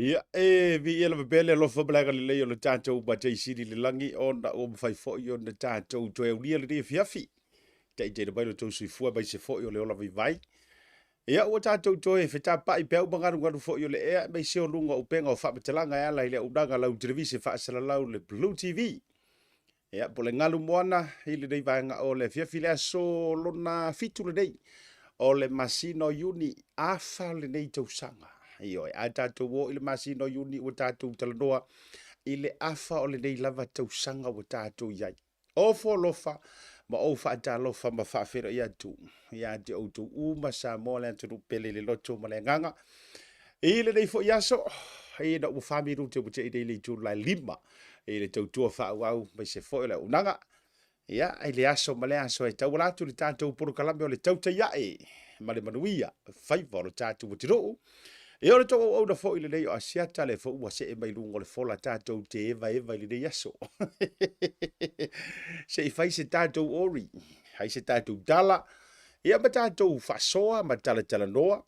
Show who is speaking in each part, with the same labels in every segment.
Speaker 1: Ia, vi ia la bele lo fa blaga le o le tātou ba te siri le langi o na o mwhai fo i o na tātou to e unia le fiafi. Te te bai lo tau sui fua bai se fo i o le ola vai. Ia o tātou to e whetā pa i pēu mangaru nganu fo i o le ea mai se o lunga o penga o whapatalanga e ala i le udanga lau televisi whaasala lau le Blue TV. Ia, po le ngalu moana i le nei vaenga o le fiafi le aso lona fitu le nei o le masino uni afa le nei tau sanga. Io a tātou o i le masino uni o tātou talanoa i le afa o le nei lava tau sanga o tātou iai. O lofa ma o wha ata lofa ma whaafera i atu. I ate o tu uma sa moa le atu pele le loto ma le nganga. I le nei fo i aso, i na ua whamiru te mute i nei le tu lai lima. I le tau tua wha au mai se fo i le unanga. Ia, i le aso ma le aso e tau walatu le tātou poro kalame o le tautai iae. Ma le manuia, whaiva o le tātou o tirou. E ora tō au na fo i le nei o asiata le fo ua se e mai lungo le fola tātou te eva i le nei aso. Se i fai se tātou ori, hai se tātou dala, ia ma tātou whasoa ma tala noa,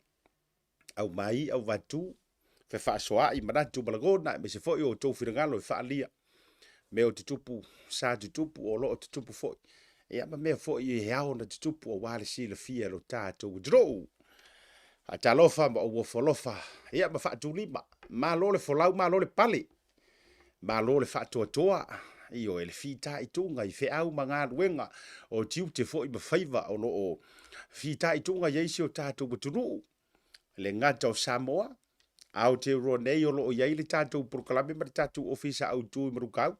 Speaker 1: au mai, au vatu, fe whasoa i manatu malagona, me se fo i o tō whirangalo i whaalia, me o te tupu, sa te tupu o lo o te tupu fo i. Ia ma mea fo i hao na te tupu o wale si le fia lo tātou drou. A talofa ma o folofa ia ma fatu lima ma lo le folau ma lo le pale ma lo le fatu toa io ele fita i tunga i fe au manga luenga o tiu te fo i ma faiva o no o fita i tunga yeisi o tatu butunu le ngata o Samoa au te ro nei o lo o yai le tatu proklame ma tatu ofisa au tu mrukau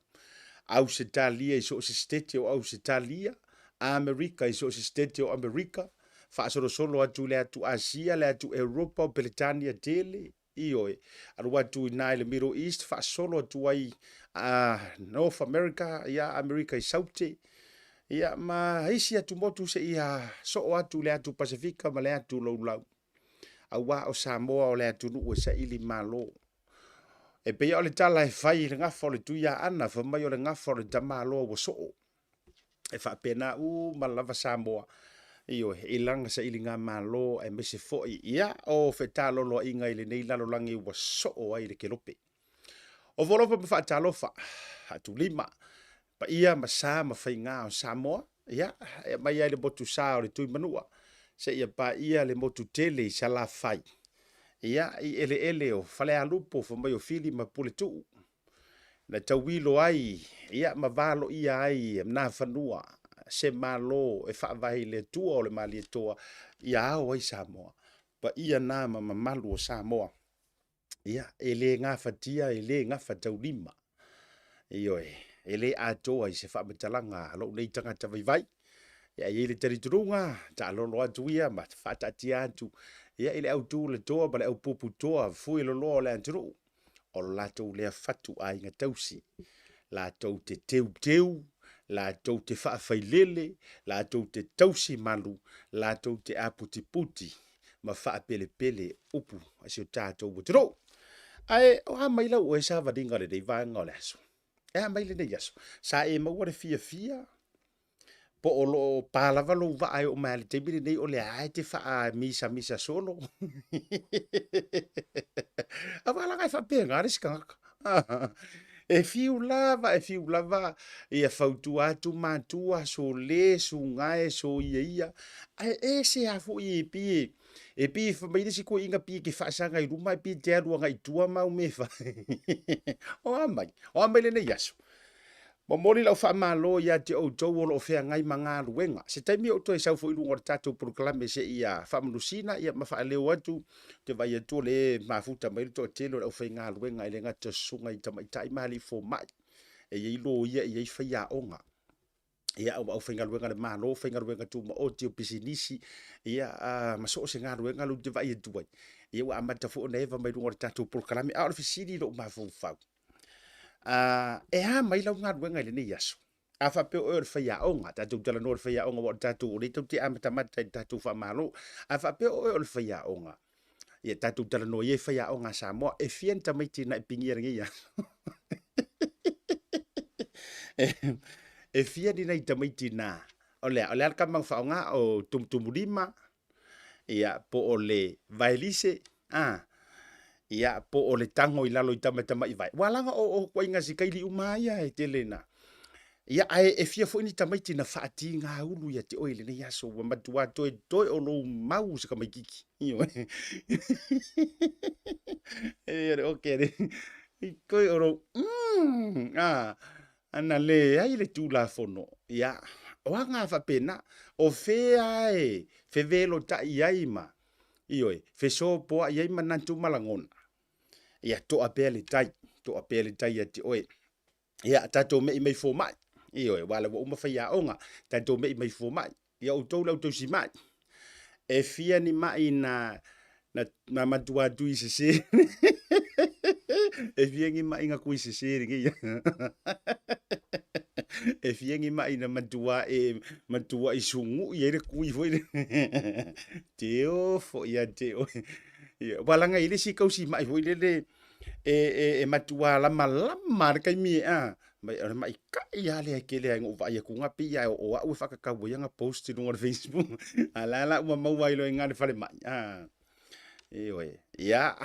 Speaker 1: au se talia i so se stete o au se talia Amerika i so se stete o Amerika fa solo atu le atu Asia le atu Europa o Britania tele ioe alu atu nai le Middle East fa solo atu ai North America ia America i saute ia ma isi atu motu se ia so atu le atu Pasifika ma le atu lau awa o Samoa o le atu nu sa ili malo e pe o le tala e fai le ngafo le tuia ana fa mai o le ngafo le tamalo o so e fa pena malava Samoa io e langa sa ilinga malo e mese foi ia o fetalo lo inga ile nei lalo langi wa so o ai le kelope o volofa pa fatalofa atu lima pa ia masa ma fainga o Samoa ia e mai ai le botu sa o le tui manua se ia pa ia le motu tele sa la fai ia i ele o fale alupo fa mai o fili ma pule tu na tawilo ai ia ma valo ia ai na fanua se malo e whaavahi le tua o le mali e toa ia au ai Samoa. Pa ia nā ma malu o Samoa. Ia, e le ngā whatia, e le ngā whatau lima. Ioe, e le atoa i se whaamatalanga, lo nei tangata vai. Ia, e le tariturunga, ta lolo atu ia, ma whatati atu. Ia, e le au tū le toa, ma le au pupu toa, fui lolo o le anturu. O lato le whatu ai ngā tausi. Lato te teu, la tau te whaafailele, la tau te tausi malu, la tau te aputi ma whaapele upu, asi o tātou watero. Ai, o ha maila ue sa vadinga le dei vanga o le aso. E ha maila nei aso. Sa e maua le fia, po o lo pālava lo vaai o maali te mire nei o le ai te wha misa solo. A wala ngai whapea ngā riskanga. E fiu lava, ia fautu atu matua, so le, so ngai, so ia. E se hafu i e pi whamaire si ko inga pi ke whaasanga i ruma, pi te arua ngai tua mau me wha. O amai le nei aso. Ma mori lau whaamalo ia te au tau o whea ngai manga ruenga. Se taimi o toi sau fo ilu ngor tātou proklame se ia whaamanusina, ia ma whaaleo atu, te vai atu le mafuta mai to telo au whea ngā ruenga i le ngata sunga i tamaitai mahali fo mai. E ilo ia i ei whea onga. Ia au whea ngā ruenga le malo, whea ngā ruenga tu ma o te o pisinisi, ia ma so se ngā ruenga lu te vai atu ai. Ia wa amata fo na eva mai ngor tātou proklame, au le fisiri lo mafu fau. E ha mai lau ngā ruenga i le nei aso. A whapeo o le whaia onga, tātou tala no le whaia onga wa tātou o rei tau te amatamata i tātou whamalo. A whapeo o le whaia onga. Ia tātou tala no ye whaia onga Samoa, e whian tamaiti na i pingira ngia. E whian i na i tamaiti na. O lea alkamang whaonga o tumtumurima. Ia po o le vailise. ia po o le tango I lalo I tamatama I vai. Walanga o kwa inga sikaili umaya e te lena. Ia ai e fia fo ini tamaiti na faati ngā ulu ia te oile nei aso wa matua toi o lo mau se kamaikiki. Iyo. Okay. Koi oro. Ana le ai le tula fono. Ia. O nga fa pena o fe ai fe velo ta ai ma. Iyo fe so po ai ma nantu malangona. Ia to apele tai ia te oi. Ia tato me mai fo mai. Iyo wala wo uma fa ia onga tato me mai fo mai. Ia o to lau to si mai. E fia ni mai na matua tu I se e fia ngi mai nga kui se ringi e fia ngi mai na matua I sungu I re kui foi teo fo ia teo wala nga ile si kau si mai foi le e matua la malama kai mi mai ka ia le ke le ngo va ia ku nga pi ia o wa fa ka wo nga post no Facebook ala uma mau vai lo nga fa le mai Ewe, ia,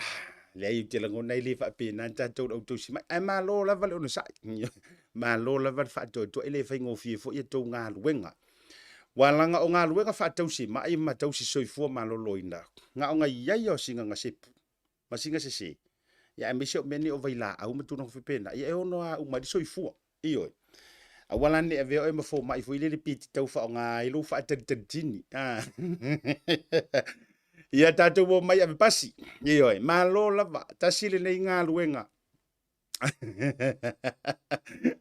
Speaker 1: lei te lango nei le fa pena tatou au tu si mai. Ai malo la vale ono sa. Malo la vale fa to ele fa ngo fie fo ia tou ngā luenga. Walanga o ngā luenga fa tau si mai ma tau si soifua malo loina. Ngā o ngā iai o singa ngā sepu. Ma singa se. Ia e mese o meni o vaila au ma tūnong fi pena. Ia e ono a umari soifua. Iyo. A walane e veo e ma fo mai fo ile le piti tau fa o ngā ilo fa atadini. Ia tatou mo mai ave pasi. Iyo malo lava tasi le nei ngā luenga.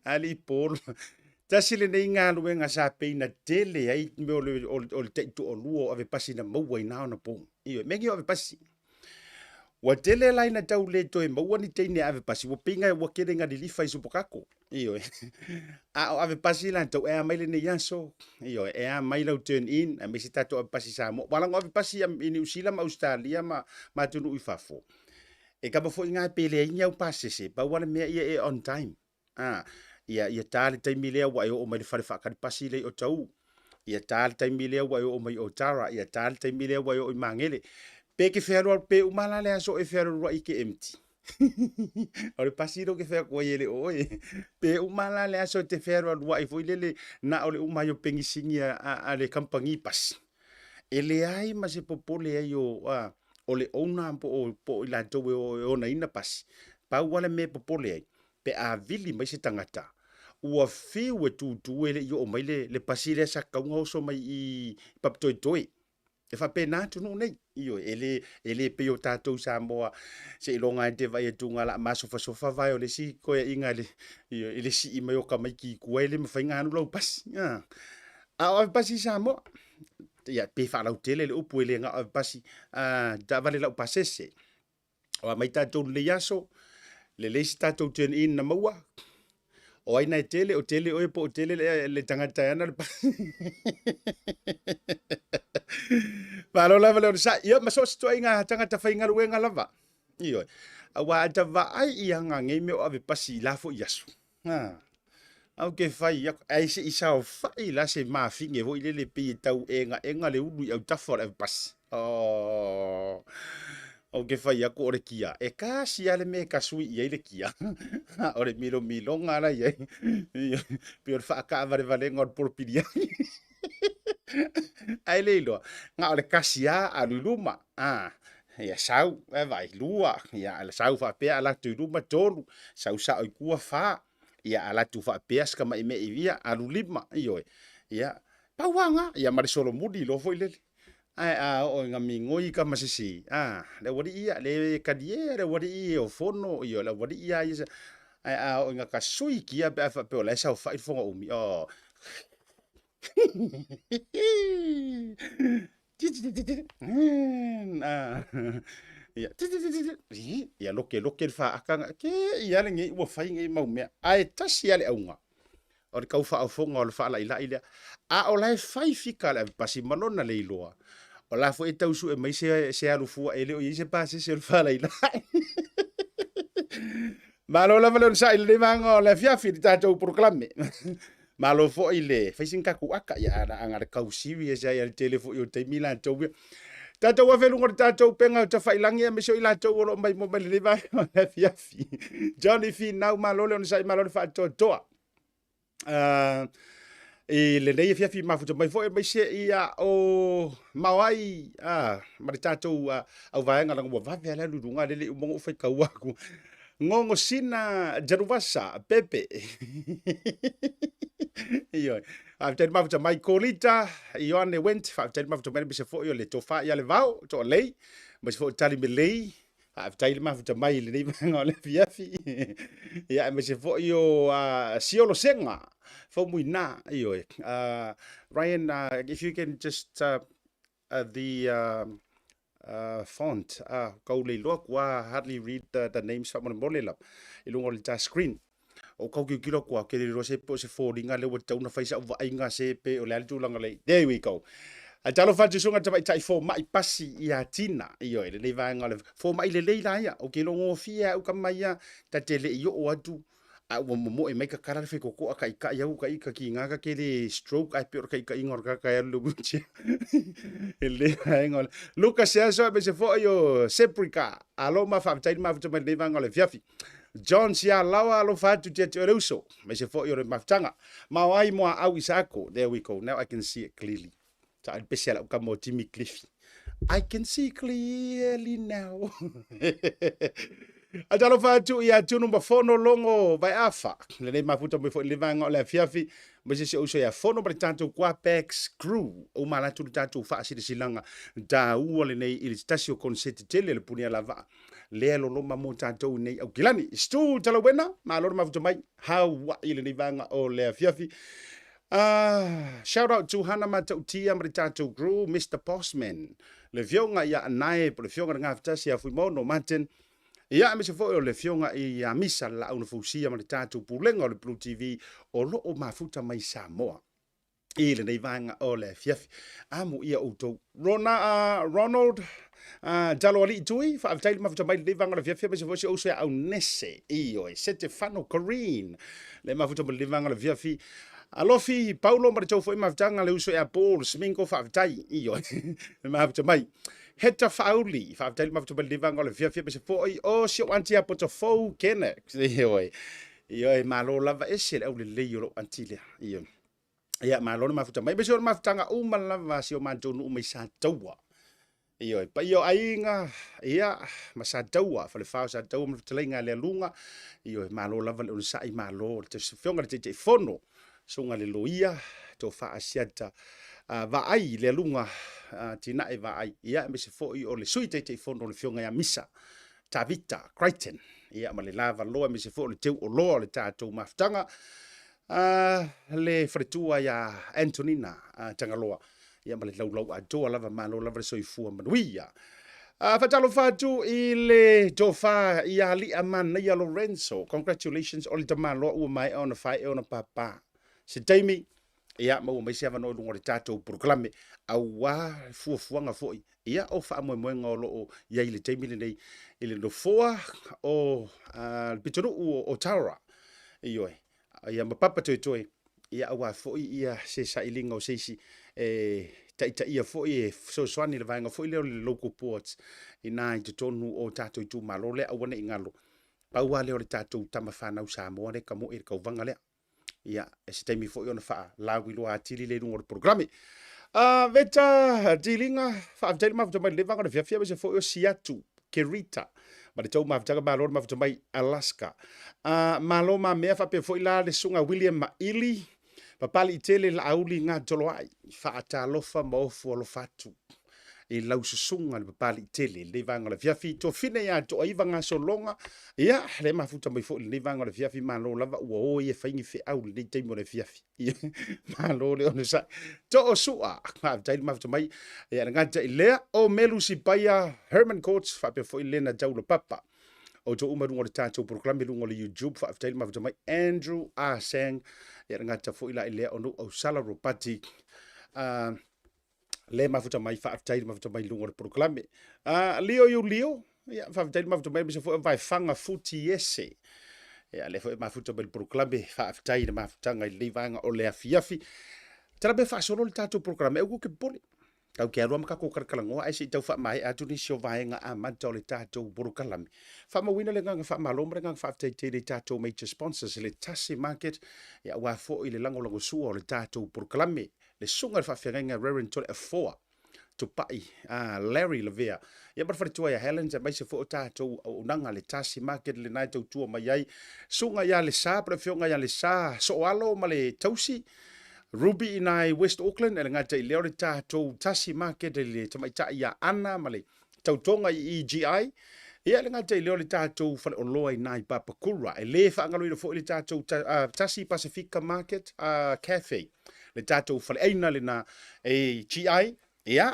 Speaker 1: Ali por tasi le nei ngā luenga sa peina tele ai me o le teitu o luo ave pasi na maua I nao na pō. Iyo mengi ave pasi. Wa tele lai na tau le toi maua ni teine ave pasi. Wa pinga e wakere ngā lilifa I supokako. Iyo a ave pasi lan tau ea maile nei yaso. Iyo ea maile turn in. A mesi tato ave pasi Samoa. Walang ave pasi ini usila ma Australia ma tunu uifafo. E kama fo inga pele inga u pasese. Pa wana mea ia e on time. Ia tale taimi lea wa o mai fale whakari pasi lei o tau. Ia tale taimi lea wa o mai o tara. Ia tale taimi lea wa o I mangele. Pe ke whero al pe umala lea so e whero rua I ke empty. Ore pasiro ke whea kua ele oe. Pe umala lea so te whero al rua I foi lele na ole umai o pengisingi a le kampangi pasi. Ele ai ma se popole ai o le ona po I la towe o na ina pasi. Pau wale me popole ai. Pe a vili mai se tangata. Ua fiu e tu ele I o mai le pasi lea sa kaunga oso mai I paptoi toi. E fa pena tu no nei io ele pe o tatou Samoa se longa te vai e tunga la maso fa sofa vai o le si ko e inga le io ele si I mai o ka mai ki ku ele me fa nganu lo pas a pasi Samoa ya pe fa la tele le upu ele nga pasi da vale la pasese o mai tatou le yaso le si tatou ten in na maua o ai nai tele o tele o po tele le tangata ana le Malo lava le sa ia ma so sto inga tangata fa inga luenga lava io awa ta Vaai ia nga ngai me o ave pasi la fo yasu au ke fai ai se isa o fai la se ma finge vo ile le pi tau enga le ulu au tafo ave pasi o ke fai ako ore kia e ka si ale me ka sui ia ile kia ore milo ngala ia pior fa ka vale ngor por piria ai leilo nga ole kasia aluluma ia sau e vai lua ia ala sau fa pe ala tu luma tolu sau sa o kua fa ia ala tu fa pe ska mai me ia alulima io ia pawanga ia mari solo mudi lo foi le ai o nga mingoi ka masisi le wadi ia le kadiere wadi ia o fono io le wadi ia ai o nga kasui kia pe fa pe la sa fa fonga umi ia loke fa akanga ke ia le ngi wa fai ngi mau me ai tasi ale aunga o kau fa fonga o fa la ile o lai fai fika le pasi malona le iloa o la fo eta usu e mai se alu fu ele o se pase se fa la ile malo la valon sa ile manga la fiafi ta to proclame malo fo ile facing kaku aka ya ana anga kau serious ya telefo yo te milan to Tatou wa felunga tatou penga ta failangi me so ila tau lo mai mo mai le vai le fiafi. Johnny fi now malole on sai malole fa to toa. E le nei fiafi mafuta mai foi mai se ia o mawai ma tatou au vaenga lang wa va vela lunga le mo fai kaua ku. Ngongo sina jaruvasa pepe. Iyo. After mafuta mai kolita Ioane went after mafuta mai se foi le tofa ia le vau to lei mas foi tali me lei after mafuta mai le nei ngole fiafi. Ia me se foi o siolo senga fo muina iyo. Ryan, if you can just the font kaule look wa hardly read the names from molela ilungo le screen o kau ki kilo kwa ke ro se po se foringa le wa tauna faisa wa inga se pe o le altu langa le there we go a talo fa tsunga tapa tai fo mai pasi ia tina io le le va ngale fo mai le leila ia o ke lo ngofia o kamaya ta tele io o atu a mo e mai ka kara fe ko ka ka ia ka ki nga ka ke le stroke ai pe ka ingor ka lu buchi ele ngol Lucas ya so be se fo io seprika alo ma fa tai ma fa le va ngale fiafi John sia lawa lo fatu te te uso me se fo io le maftanga ma wai mo au isako there we go now I can see it clearly ta al pesiala ka mo Timmy Cliffy I can see clearly now Atalo fatu ia tunu mafono longo vai afa le nei mafuta me fo le vanga le fiafi me se uso ya fono ba tanto kwa pex crew o mala tu tanto fa si silanga da u le nei il stasio consente tele le punia lava le lo lo ma tanto nei au kilani stu talo wena ma lo mafuta mai how wa ile nei vanga o le fiafi shout out to Hana Matautia Maritato Gru Mr. Postman le vionga ia nae po le vionga ngafta sia fuimono Martin. Ia me se foi o le fionga I misa la una fusia ma le tatu pulenga o le Blue TV o lo o mafuta mai Samoa. I le nei vanga o le fiafi. Amu ia uto. Ronald Jalo ali tui fa avtai mafuta mai le vanga le fiafi me se foi o se au nese io e sete fano Corinne. Le mafuta mai le vanga le fiafi. Alofi Paulo ma tau foi mafutanga le uso e Paul Sminko fa avtai io. Le mafuta mai. Heta fauli fa tell ma to live ngol fia fia se foi o si anti a poto fo kene io malo lava ese o le yo antile io ia malo ma futa mai be so ma futanga o ma lava si o manto no mai sa taua io pa io ainga ia ma sa taua fa le fa sa taua ma tlenga le lunga io malo lava le sa I malo te fionga te fono sunga le loia to fa asiata Vaai le lunga tina e Vaai ia me se foi o le suite te fono le fionga ya misa Tavita Crichton ia ma le lava loa me se foi le teu o loa le tatou maftanga le fretua ya Antonina tangaloa ia ma le laulau a doa lava malo lava le soifua manuia fatalo fatu I le tofa ia li amana ia Lorenzo congratulations o le tamalo o mai ona fai ona papa se Jamie ia mo mai se vano lungo le tatou proclame au wa fuafuanga foi ia o fa mo ngolo ia ile temile nei ile no foa o pitoro o Tara io ia ma papa toi ia wa foi ia se sa ilinga o seisi ta ia foi so swani le vanga foi le local ports ina I tonu o tatou tu malole a wona ingalo pa wa le o tatou tamafana Samoa le kamo e ka vanga le ia se taimi fo ona fa la wilo atili le ngor programe veta dilinga fa tele ma mai le vanga de fia se fo o siatu kerita ma le tau ma vanga ma lor ma mai Alaska malo ma me fa pe fo ila le sunga William Maili papali tele la auli nga toloai fa ata lofa mo fo lo fatu e lau susunga le papali tele le vanga le fiafi to fine ya to ai vanga so longa ia le mafuta mai fo le vanga le fiafi malo lava o e faingi fe au le teimo le fiafi malo le ona sa to o sua ma tai mafuta mai ia ngata ile o melu si paia Herman Courts fa pe fo ile na jau le papa o to umaru ngor tato proclame lungo le YouTube fa tai mafuta mai Andrew Asang ia ngata fo ila ile ono o sala ropati le mafuta mai fa aftai mafuta mai lungo le proclame leo ya fa aftai mafuta mai se fo vai fanga futi ese ya le fo mafuta mai proclame fa aftai mafuta ngai le vanga o le afiafi tara be fa solo le tato proclame o ke poli Kau ke arua maka ko karkalangoa ai si tau fa mai atu ni sio vaenga a manta o le tatou burukalami. Fa mawina le nganga fa maloma le nganga fa te le tatou major sponsors le Tasi Market ya wa fo i le lango sua o le tatou burukalami. Le sunga fa fenga Reverend Tole Afoa to pai Larry Lavia. Ya bar faritua ya Helen ja mai se fo tatou unanga le Tasi Market le nai tau tua mai ai. Sunga ya le sa pre fionga ya le sa so alo ma le tausi. Ruby inai West Auckland e ngata i leo le tātou Tasi Market e le tamaita ia ana ma le tautonga i EGI. Ia le ngata i leo le tātou whale o loa i nai Papakura. E le whaangalo i le fo i le tātou Tasi Pacifica Market Cafe. Le tātou whale eina le na EGI. Ia,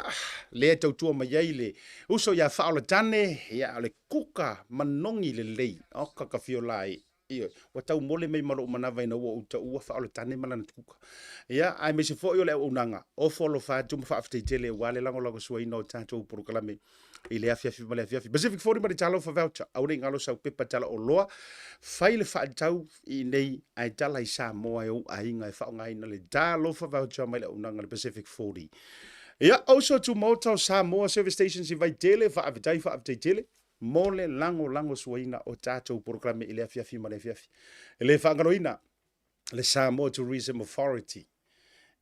Speaker 1: le tautua mai ai le uso ia whaola tane. Ia le kuka manongi le lei. O kakawhio lai. Iyo, wa tau mole mai malo manawa ina ua uta ua whaola tane malana tuka. Ia, ai me se fo i ole unanga. O folo wha tuma wha afteitele wale lango sua ina o tātou purukalame i le afiafi ma le afiafi. Pacific 40 ma le talo fa voucher. Aure ngalo sau pepa tala o loa. Fai le wha tau i nei ai tala i Samoa e o ainga e wha ngai na le talo fa voucher mai le unanga le Pacific 40. Ia, also to Maota o Samoa service stations i vai tele, wha afteitele. Mole lango suaina o tātou programe i le afiafi ma le afiafi. E le whanganoina, le Samoa Tourism Authority.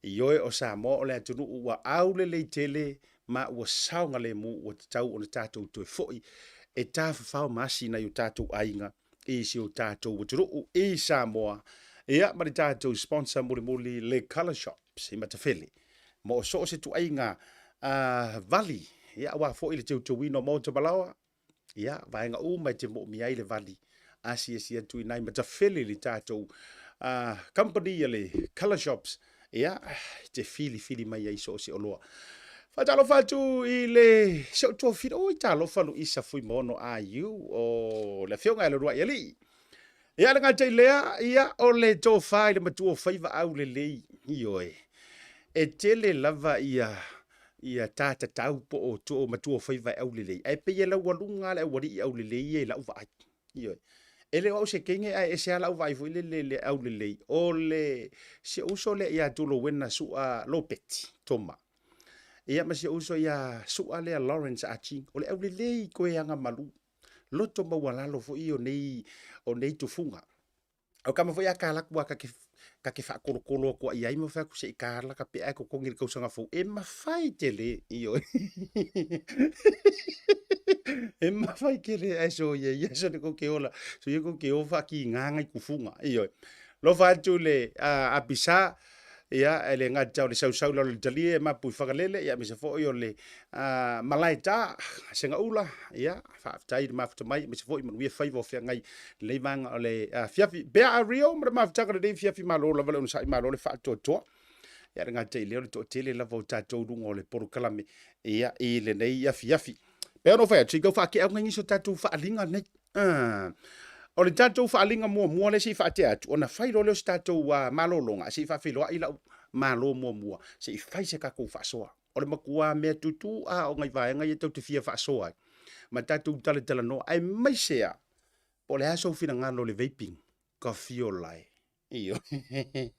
Speaker 1: I oe o Samoa o le atunu ua aule le tele ma ua saunga le mu ua tau o le tātou tue foi. E tā whawhau masi na i o tātou ainga i si o tātou atunu i Samoa. Ia ma le tātou sponsor muli le ColourShops i matawhele. Mo o so se tu ainga vali. Ia wa foi le tau wino mo te balawa. Ia, vaenga mai te mo miai le vali. Asia tu inai matawhele le tātou company le ColourShops. Ia, te fili mai ai so se oloa. Fatalo fatu i le so to fil o talo falu isa fui mono a you o le fionga le rua yali. Ia le ngata lea ia o le to fai le matu faiva au le lei ioe. E tele lava ia tata tau po o to matu faiva au le lei. Ai pe ia la walunga le wali au le lei e la uva. Ioe. Ele o se kenge ai e se ala uva i le au le lei. O le se uso le ia tulo wena sua lopeti toma. Ia ma se uso ia sua le Lawrence achi. O le au le lei koe anga malu. Loto mawalalo fo i o nei tufunga. O kama fo ia kalakua ka ke fa kolo ko ia mo fa ku se karla ka pe ko ngir ko sanga fo e ma fai tele io e ma fai kele eso ye so ko ke ola so ye ko ke o fa ki nganga ku funga io lo fa tu le a bisa ia ele ngata o le sau lo le talie ma pu fagalele ia me se fo io le malaita senga ula ia fa tai ma fa mai me se fo i mo fai vo fe ngai le manga o le fiafi be a rio ma fa ka le fiafi ma lo la vale un sai ma lo le fa to ia ngata i le to tele la vo ta to dungo le por kalame ia i le nei ia fiafi pe no fa chi go fa ke au ngi so ta tu fa linga nei o le tatou whaalinga mua le si whaate atu. O na whairo leo si tatou malolonga. Si whawhiloa ila malo mua. Si whai se kako whasoa. O le makua mea tutu o ngai vaenga i tau te fia whasoa. Ma tatou tala no. Ai mai sea. O le aso whina ngalo le vaping. Ka fio lai. Iyo.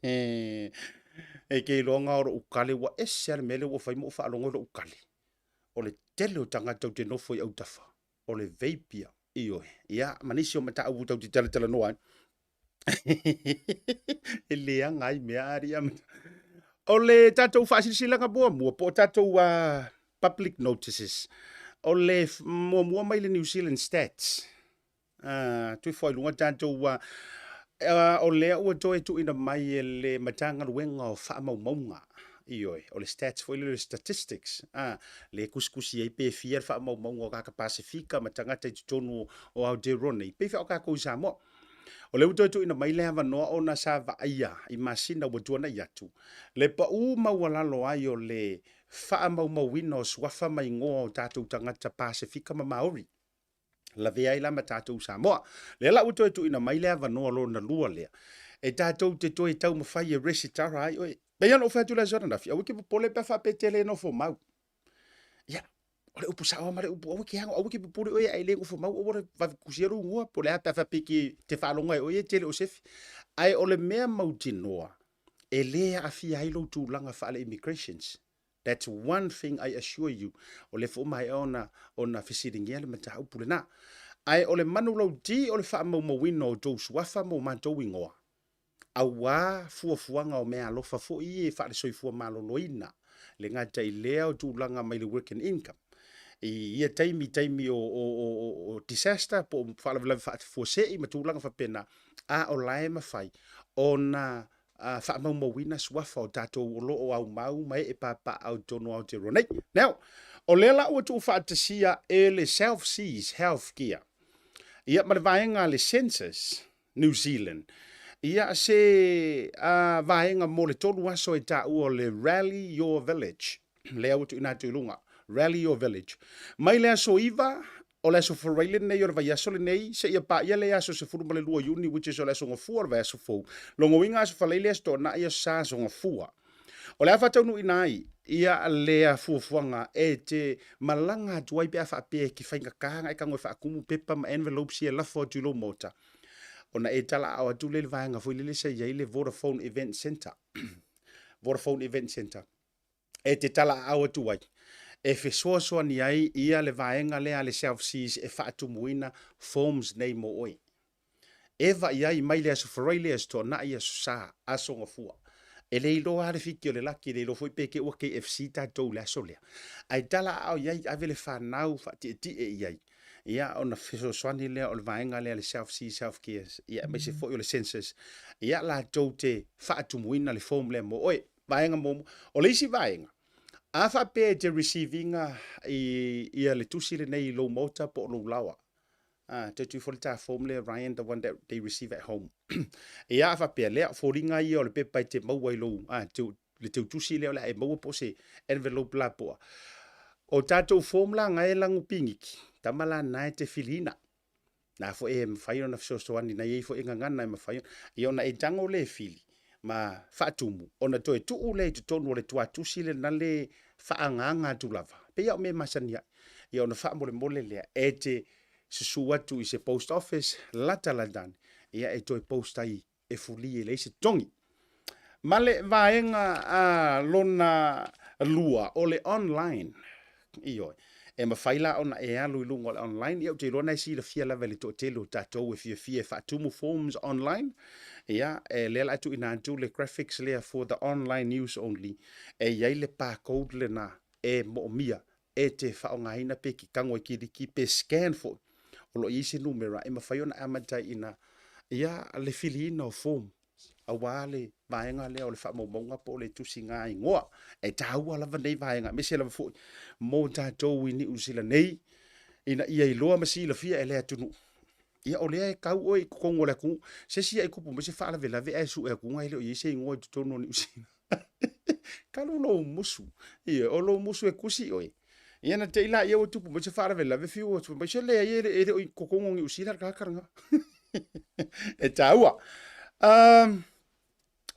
Speaker 1: E kei longa ora ukale wa ese ale mele wa whai mo whaalonga ora ukale. O le tele o tanga tau te nofo i autafa. O le vapia. Iyo, ia, manisio mata au tau te tala noa. E lea ngai mea aria. O le tatou whaasisilanga mua po tatou public notices. O le mua mai le New Zealand stats. Tui whailunga tatou o lea ua toe tu ina mai e le matanga ruenga o whaamaumaunga. Iyo, o le stats foi le statistics. Le kuskusi ai pe fier fa mau ka Pasifika ma tangata i tonu o Aotearoa. Pe fa ka ko Samoa. O le uto ina mai le hava noa o na sa vaia i masina wa tuana yatu. Le pa u mawalalo ai o le fa mau o swafa mai ngoa o tātou tangata Pasifika ma Maori. La vea i la ma tātou Samoa. Le la uto ina mai le hava noa lo na lua lea. E tātou te toi tau mawhai e resitara ai oi. Beyan o fatu la zona nafi. Awiki pole pa fa petele no fo mau. Ya, ole upu sawa mare upu awiki hanga awiki pole oye ai lengo fo mau ore va kusiero ngua pole pa fa peki te fa longa oye tele o sefi. Ai ole mea mau tinoa. E lea afi ai lo tu langa fa le immigrations. That's one thing I assure you. O le fo mai ona fisiringia le mata upule na. Ai o le manu lau ti o le wha mau wino o tau suafa mau mātou ingoa. Awa fuafuanga o mea alofa fo i e wha le soifua maloloina. Le ngata i lea o tūlanga mai le working income. Ia taimi o disaster po whaalawilawi wha ate fuasei ma tūlanga whapena a o lae mawhai o na wha mau wina suafa o tātou o loo au mau mai e papa au tono au te ronei. Now, o lela ua tū wha ate sia e le self-seas health gear. Ia ma le vaenga le census New Zealand. Ia se vaenga mo le tolu aso e ta ua le Rally Your Village. Lea utu ina tu ilunga. Rally Your Village. Mai le aso iwa, o le aso wharaile nei o le vai aso le nei, se ia pa ia le aso se furu male lua uni, which is o le aso ngafua o le vai aso fau. Longo winga aso whalaile aso tō na ia sa aso ngafua. O le afa taunu inai, ia lea fuafuanga e te malanga tuai pe afa pe ki whainga kahanga e kangoe whaakumu pepa ma envelope si e lafo tu lo mota. Ona e tala au atu le vaenga fo ile se ia ile Vodafone Event Center. Vodafone Event Center. E te tala au atu wai. E fe soa ni ai ia le vaenga lea le self-seas e whaatu muina forms nei mo oi. Eva iai mai le aso wharaile aso tō na ia sa aso ngafua. E le ilo hare fiki o le laki le ilo foi peke ua KFC tātou le aso lea. Ai tala au iai ave le whanau whaati e iai. Ia ona feso swani lea o le vaenga lea le self-seas self-care. Ia mai se foi o le census. Ia la tau te whaatu muina le form lea mo oi. Vaenga mo o le isi vaenga. Afa pe te receivinga i le tusi le nei lo mota po lo lawa. Te tu for ta form le Ryan the one that they receive at home. Ia afa pe le foringa i o le pe pai te mau ai lo le te tusi le e mau po se envelope la po. O tatou form la ngai langu pingiki. Tamala nai te filina. Na fo e mfai ona fso soani na ye fo inga ngana e mfai. I ona e tango le fili. Ma fatumu. Ona toe tu ule te tonu le tua tusi le na le faanganga tu lava. Pe ia o me masania. Ia ona faa mole lea. E te susu watu i se post office lata landan. Ia e toe post ai e fuli e le se tongi. Male vaenga lona lua o le online. Ioi. E mawhaila ona e alu i lungo online. Ia o te lona si la fia la vele to telo tatou e fia fatumu forms online. Ia, e lela atu ina atu le graphics lea for the online news only. E iai le barcode le na e moomia. E te whaongaina pe ki kango ki riki pe scan for. O lo isi numera e mawhaiona amatai ina. Ia le filina o form. A wale vaenga lea o le whamaunga po le tusi ngā ingoa. E tāua lava nei vaenga. Mese lava fo mō tātou i ni usila nei. Ina ia i loa masi la fia e lea tunu. Ia o lea e kau oi kongo le kungu. Se sia e kupu mese whaala vela ve e su e kunga ele o i se ingoa i tutono ni usina. Kalu lo musu. Ia o lo musu e kusi oi. Ia na te ila ia o tupu mese whaala vela ve fiu o tupu. Mese lea e o i kokongo ni usina kakaranga. E tāua.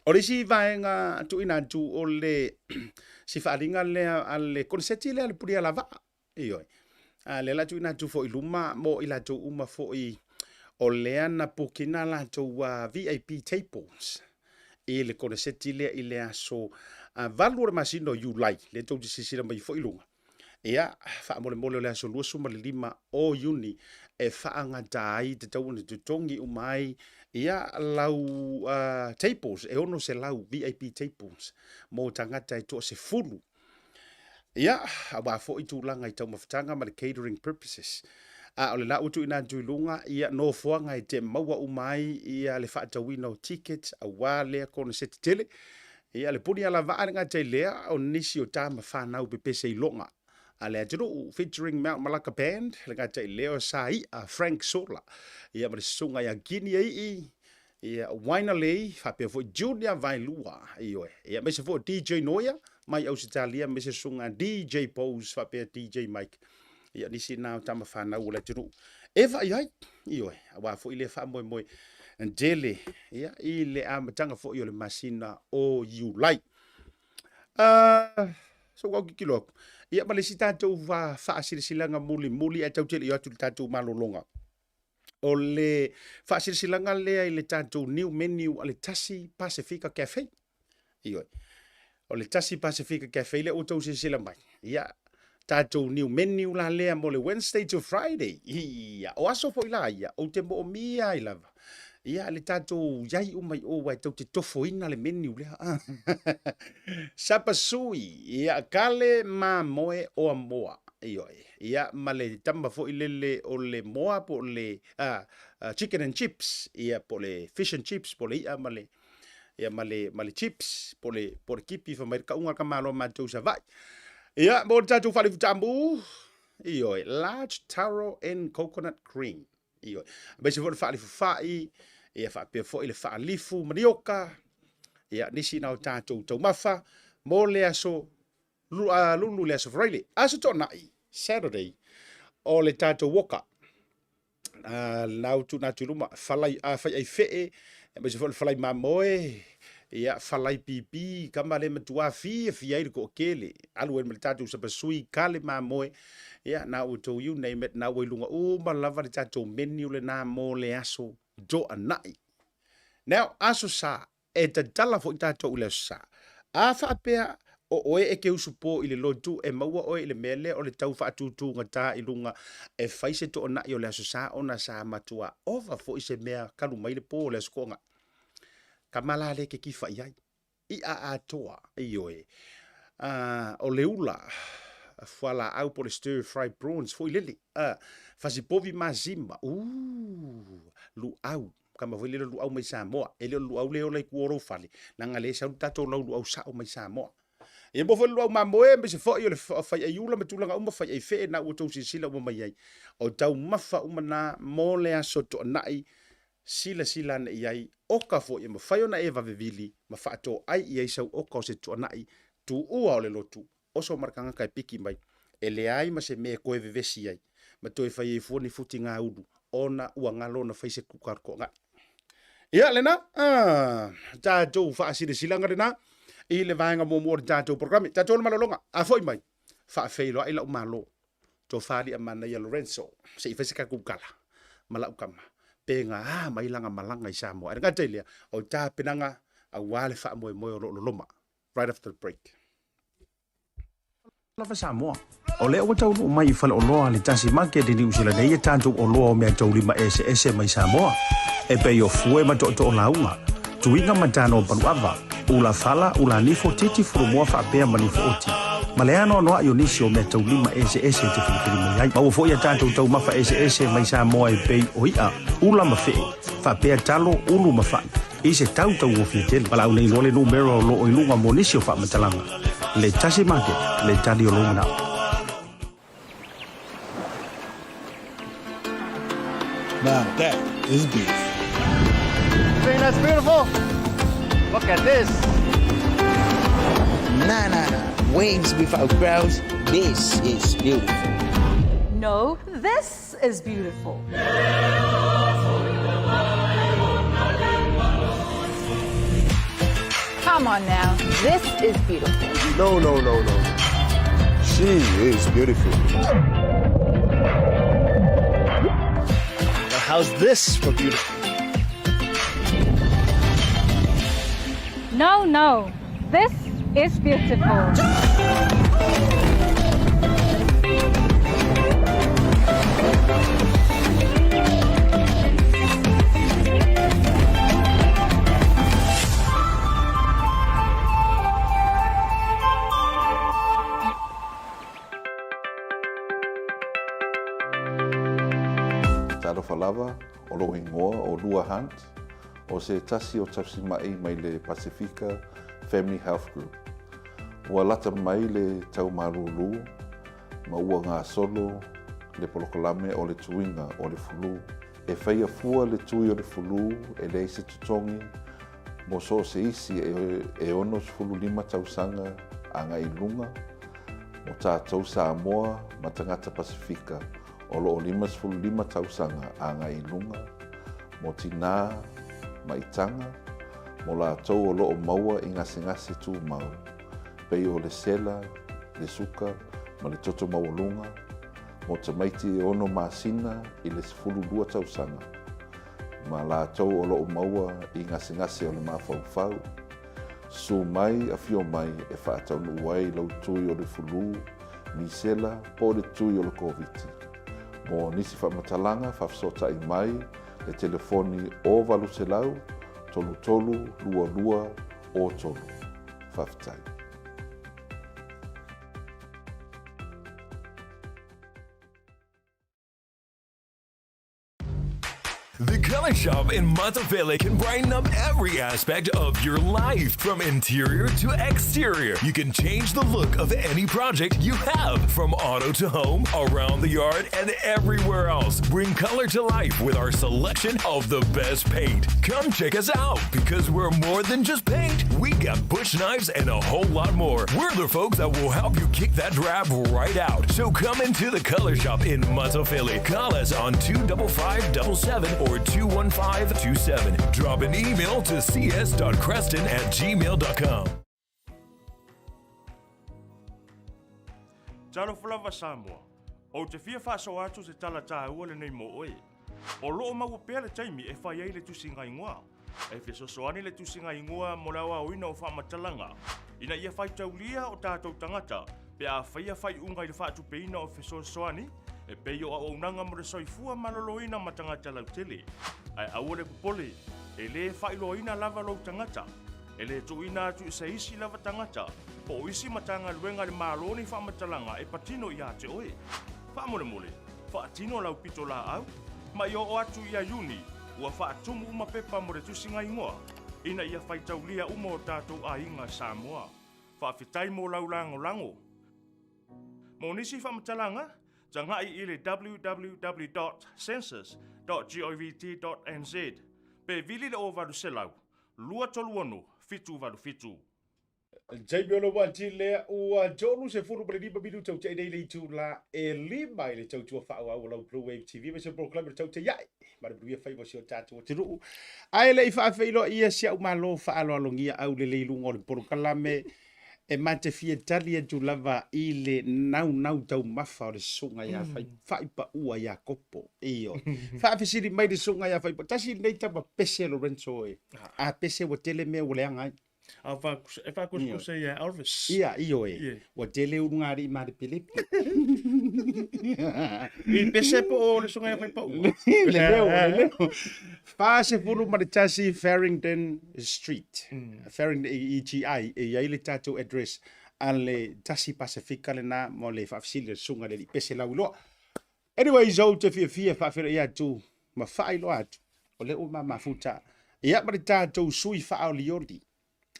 Speaker 1: O le si vaenga tu ina tu o le si whaaringa lea ale konseti lea le puri ala vaa. Ioi. Le la tu ina tu fo i luma mo ila tu uma fo i o lea na pukina la tu VIP tables. I le konseti lea i lea so valur masino you like. Le tau di sisira mai fo i lunga. Ia, wha mole lea so lua suma le lima o uni e whaanga dai te tau ni tu tongi umai. Ia lau tables, e ono se lau VIP tables, mo tangata e toa se fulu. Ia, awa fo i tūlanga i tau mawhatanga ma le catering purposes. O le lau tu ina tuilunga, ia no foanga i te maua umai, ia le whaatawina o tickets, a wā lea kona seti tele. Ia le puni ala vaaringa te lea, o nisi o tāma whanau pepese i longa. Ale atiro featuring Mount Malacca Band, le gata i leo sa i a Frank Sola. Ia mare sunga ia gini ai ia waina lei, whapea fo Junior Vailua. Ia mese fo DJ Noia, mai au sitalia, mese sunga DJ Pose, whapea DJ Mike. Ia nisi nao tama whanau o le tiro. Eva iai, awa fo i le wha moe Ndele, ia, i le amatanga fo i o le masina o Yulai. So wau kikilo aku. Ia male si tātou whaasirisilanga muli e tautele i atu le tātou malolonga. O le whaasirisilanga lea i le tātou new menu a le Tasi Pacifica Cafe. Ioi. o le Tasi Pacifica Cafe le o tau sila mai. Ia, tātou new menu la lea mo le Wednesday to Friday. Ia, o aso fo ila ia, o te mo o mia i lava. Ia, le tātou iai o mai o wai tau te tofo ina le menu lea. Sapa sui, ia, kale ma moe o a moa. Ia, ma le tamba fo ilele o le moa po le chicken and chips. Ia, po le fish and chips, po le ia ma le. Ia male chips po le kipi fa mai ka unga ka malo ma tu sa vai. Ia mo tatu fali futambu. Io large taro and coconut cream. Io be se fali fai ia fa pe fo ile fa lifu manioka. Ia nisi na tatu to mafa mo le aso lulu le aso Friday. Aso to nai Saturday o le tatu woka. Lau tu na tuluma falai fa ai fe be se falai mamoe ia falai pipi kama le matua fi ai ko kele alu en tatu sa pasui kale mamoe ia na o to you name it na we lunga o malava le tatu menu le na mo le aso do anai now aso sa e te tala fo tatu le sa a fa pea o e ke usupo ile lotu e maua o ile mele o le tau fa tutu ngata ilunga e faise to na yo le aso sa ona sa matua over fo ise mea kalu mai le po le skonga kamala le ke kifa iai I a toa ioe o leula fala au po le stir fried prawns foi lele fasipovi mazima lu au kama foi lele lu au mai Samoa ele lu au le o le kuoro fali nanga le sa tato lu au sa o mai Samoa e mo foi lu au mamoe me se foi o le fai aiula matulanga uma fai ai fe na o to sila o mai ai o tau mafa umana mo le aso to nai sila na iai oka fo e mawhai ona e vavevili ma whaato ai iai sau oka o se tuanai tu ua o le lotu o so marakanga kai piki mai e le ai ma se mea koe vevesi ai ma toi whai e fuani futi ngā udu ona ua ngalo na whai se kukar ko ngai ia lena tātou whaasire silanga lena I le vaenga mo mo tātou programi tātou na malolonga a foi mai whaafeilo ai lau malo to whali a mana ia Lorenzo se I whai se kakukala malau kama penga mai langa malanga I Samoa. Nga telia o ta penanga a wale fa mo o loma right after the break. Lava Samoa. O le o tau mai fa o loa le Tasi Market ni usila nei tanto o loa me tau lima ese mai Samoa. E pe yo fue ma to launga. Tuinga matano Bluwave. Ula fala ula nifo titi furu mo fa pe manifo oti. Maleano no ayo nisio me tau lima ese te filipili mai. Ma fo ya tanto tau mafa ese mai Samoa e pe oia. Ula mafe fa pe talo ulu mafa. Ise tau o fitel. Pala una ilole numero lo ilunga monisio fa matalanga. Le Tasi Market, le tali o lomana.
Speaker 2: Now that is beef.
Speaker 3: Think that's beautiful? Look at this.
Speaker 4: Nah. Wings without crowds. This is beautiful.
Speaker 5: No, this is beautiful.
Speaker 6: Come on now, this is beautiful.
Speaker 2: No. She is beautiful.
Speaker 3: Now how's this for beautiful?
Speaker 5: No, this is beautiful.
Speaker 7: Taro falava, o lo ingoa, o lua hunt, o se tasi o Tasi Market mai le Pacifica Family Health Group. Ua lata mai le tau marulu, ma ua ngā solo, le polokalame o le tuinga o le fulu. E whaia fua le tui o le fulu, e le ise tutongi, mo so se isi e ono fulu lima tausanga a ngā ilunga, mo tātou Samoa ma tangata Pacifica, o lo lima tausanga a ngā ilunga, mo tina, maitanga, mo la tau o lo maua I ngasi tu mau, pei o le sela, le suka, ma le toto maulunga, mo tamaiti e ono masina I le sifulu lua tausanga, ma la tau o lo maua I ngasi o le mafaufau, Su mai a fio mai e whaataunu ai lau tui o le fulu, misela po le tui o le COVID. Mo nisi whamatalanga whafsota i mai le telefoni o valuselau, tolu tolu, lua lua, o tolu. Whaftai.
Speaker 8: The Color Shop in Maota can brighten up every aspect of your life, from interior to exterior. You can change the look of any project you have, from auto to home, around the yard, and everywhere else. Bring color to life with our selection of the best paint. Come check us out, because we're more than just paint. We got bush knives and a whole lot more. We're the folks that will help you kick that drab right out. So come into the Color Shop in Maota. Call us on 25577 or 21527. Drop an email to cs.creston@gmail.com.
Speaker 9: Talo Folasa Samoa. O te fia whaaso atu se tala tāua le nei mo oe. O loo mau pēr le taimi e whai ei le tusinga ingoa. E fia sosoani le tusinga ingoa mo lawa oina o whamatalanga. Ina ia whai taulia o tātou tangata. Pe a whaia whai unga i le whaatu peina o fia sosoani. E peio a ounanga mo le soifua maloloina ma tangata lau tele. Ai aua le kupole. E le whailoina lava lau tangata. E le tuina atu i se isi lava tangata. Po o isi matanga luenga le maloni whamatalanga e patino i a te oe. Whaamole mole. Whaatino lau pito la au. Ma i o atu i a Juni. Ua whaatumu uma pepa mo le tusinga ingoa. Ina ia whaitaulia uma o tātou a inga Samoa. Whaafetai mo lau lango. Mo nisi whamatalanga. Tangai i le www.census.govt.nz. Pe vili le o valu selau. Lua tolu ono, fitu valu fitu.
Speaker 1: Jamie ono wanti lea ua jonu se furu pale liba bidu tau te nei tu la e lima ile tau tua wha au lau Bluwave TV me se proclamer tau te iai. Mara bruia fai mo si o tātua te ruu. Ai le i wha awhailo ia si au malo wha alo alongia au le leilunga o le proclame e mate fia tali e tu lava i le nau tau mafa o le sunga ia fai pa ua ia kopo iyo. Wha awhisiri mai le sunga ia fai pa tasi nei tapa pese Lorenzo e. A pese wa tele mea ule angai.
Speaker 9: E wha kuskusa ia Elvis.
Speaker 1: Ia, iyo e. Wa tele urungari i mare pilipi.
Speaker 9: I pese po o le sunga ia fai pa ua.
Speaker 1: Le leo. Wha se furu ma le tasi Farrington Street. Farrington EGI e ia le tatou address an le tasi Pacifica le na mo le whaafisili le sunga le li pese lau loa. Anyway, zo te fia whaafira ia tu ma whaai loa atu. O le o ma mafuta. Ia ma le tatou sui whaao liori.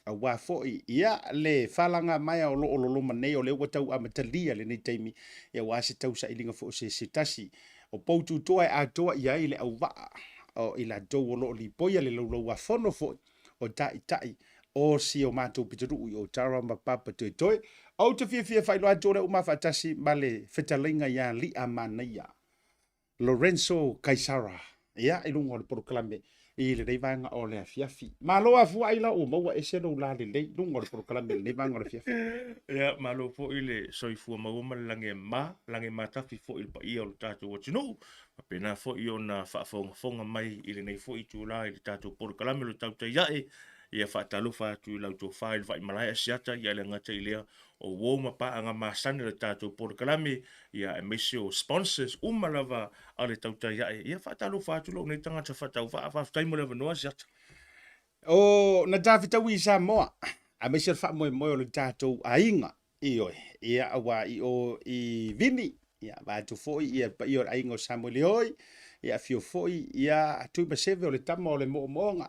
Speaker 1: A wā foi ia le whalanga mai o lo manei o le watau a matalia le nei taimi ia wā se tau sa ilinga fo se tasi o poutu toa e atoa ia i le au waa o i la dou o lo li poia le lau wa fono foi o tai o si o mātou pitaru i o tara ma papa toi au te fia whailo atore o mawhatasi ma le whetalinga ia li a manaia Lorenzo Kaisara ia i lungo le proclame i le reivanga o le afiafi. Malo a fua ila o maua e seno la le lei lungo le proclame le reivanga o le afiafi.
Speaker 9: Ia, malo fo i le soifua mauma lange matafi fo i pa ia o le tātou o tino. Pena fo i o na whaafonga mai i le nei fo i tū la i le tātou porokalame lo Tautai iae. Ia whaatalufa atu i lau tō whae vai malaya siata ia le ngata i lea o woma pa anga masane le tātou porokalame ia e mesi o sponsors umalawa a le Tautai iae. Ia whaatalufa atu lo nei tangata whatau whaaftaimo le wanoa siata.
Speaker 1: O na tāwhitau i Samoa, a mesi al wha moe o le tātou a inga i oe. Ia awa i o i vini, ia vātu foi, ia pa i o a inga o Samoa le oi, ia fio foi, ia tui maseve o le tama o le moonga.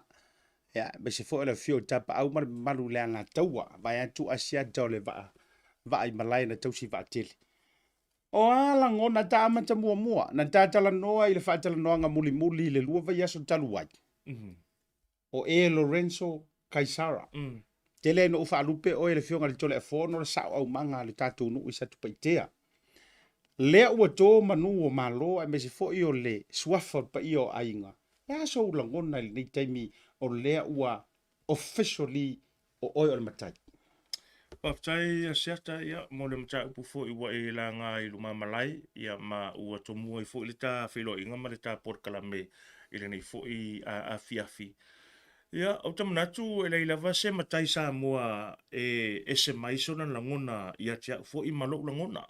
Speaker 1: Ya, bese fo la fio tapa au malu le ana taua, vai atu asia dole va i malai na tausi va tele. O ala ngona ta amata mua, na tala noa i le fatala noa nga muli le lua vai aso talu wai. O Lorenzo Kaisara. Tele no ufa alupe o le fio nga le tole e fono le sao au manga le tatu nu isa tupaitea. Lea ua tō manu o malo, a mese fo i o le suafa pa i o ainga. Lea so ulangona le nei taimi o lea ua officially o oi o le matai.
Speaker 9: Paftai a siata ia mo le matai upu fo i wa e la ngā i luma malai ia ma ua tomua i fo i le tā whilo inga ma le tā porkalame i le nei fo i a fiafi. Ia, au tamanatu e leila va se matai Samoa e se mai sona langona ia tia fo I malo langona.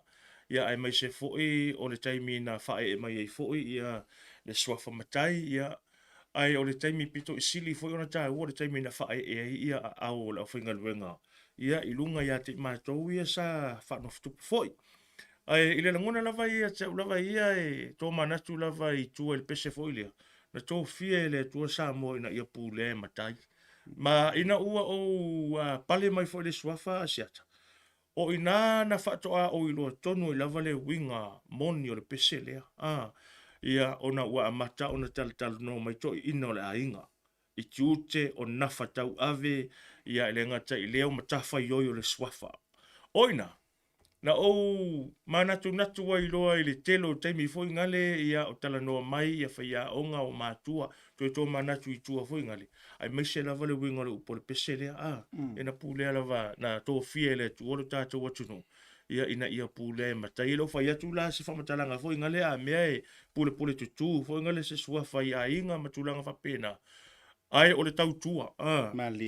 Speaker 9: Ia ai mai se fo o le taimi na fae e mai e fo ia le swafa matai ia ai o le taimi pito I sili fo ona ta o le taimi na fae e ia au la finga luenga. Ia ilunga ia te matou ia sa fa no ftu fo. Ai ile langona lava ia te lava ia e to manatu lava I tu el pese fo ile. Na tō fia le tua Samoa ina ia pūle matai. Ma ina ua o pale mai fo le swafa asiata. O ina na whatoa o ilo tonu I lava le winga moni o le pese lea. Ia ona ua amata ona tal no mai to ina o le ainga. I tiute o nafa tau ave ia ele ngata I leo matafa I o le swafa. O ina. Na o manatu wa iloa I le telo taimi fo ngale ia o tala noa mai ia whaia onga o mātua to manatu I tua fo ngale. Ai mai se lava le winga le upo le pese lea ena pūlea lava na tō fie le tu olo tātou watuno. Ia ina ia pūlea matai ilo whaia tu la se whamatalanga fo ngale a mea e pule tutu fo ngale se sua whaia inga matulanga whapena. Ai o le tautua.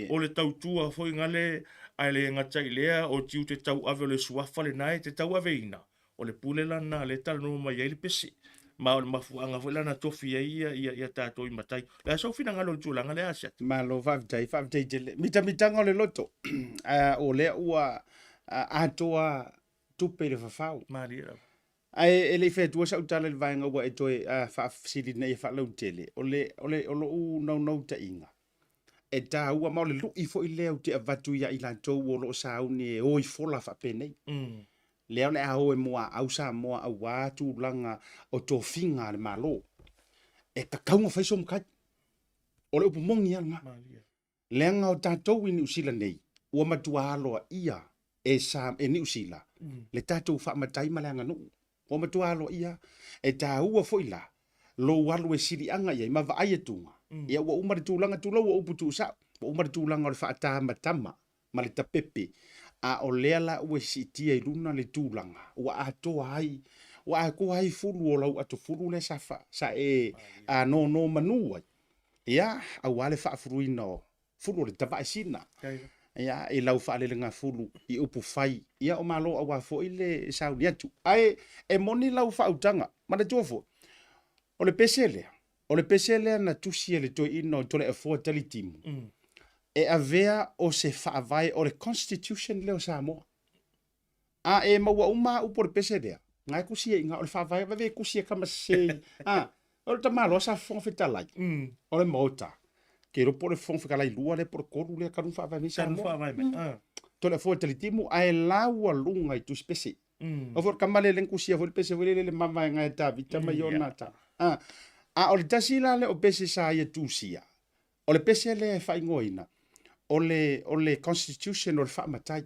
Speaker 9: O le tautua fo ngale ai le ngata I lea o tiu te tau ave o le suafa le nai te tau ave ina. O le pule lana le tala no mai le pese. Ma o le mafuanga fo lana tofi ia tātou I matai. La so fina ngalo tūlanga le asia.
Speaker 1: Ma lo whawtai tele. Mitanga o le loto. O lea ua atoa tupe le whawhau.
Speaker 9: Maria.
Speaker 1: Ai ele fe tua sa utala le vaenga ua e toe fa sidi nei fa lau tele. O lo u nau ta inga. E tā ua mau le lui fo I leo te avatu ia I lantou o lo sauni e oi fola fa penei. Leo le aho e moa au sa moa au watu langa o tō finga le malo. E kakaunga faiso mkai. O le upu mongi alma. Leanga o tātou I ni usila nei. Ua matua aloa ia e ni usila. Le tātou fa matai malanga nuu. O matua aloa ia e tā ua fo ila. Lo walu e siri anga ia ma vaai e tunga. Ia ua umari tūlanga tūlau o upu tūsa. Ua umari tūlanga o le whaata matama. Ma le tapepe. A o leala ue sitia I luna le tūlanga. Ua atoa ai. Ua ako ai fulu o lau ato fulu le safa. Sa e no manua. Ia au wale whaafuruina o fulu o le tawai sina. Ia e lau whaalelenga fulu I upu fai. Ia o malo a wafo I le sauni atu. Ai e moni lau whautanga. Mana tuafo. O le pese lea na tusi le toi ino tole e fua tali timu. E avea o se whaavai o le Constitution leo Samoa. A e maua uma upo le pese lea. Ngai kusia inga o le whaavai vave kusia kama se. O le tamalo sa fonga whitalai. O le Maota. Ke ropo le fonga whitalai lua le por koru lea kanu whaavai mi Samoa. Tole e fua tali timu a e laua lunga I tusi pese. O for kamale len kusia for pese vele le mama ngai ta vitama yonata. O le tasi la le o pese sa ia tūsia. O le pese le e whaingoina. O le Constitution o le whaamatai.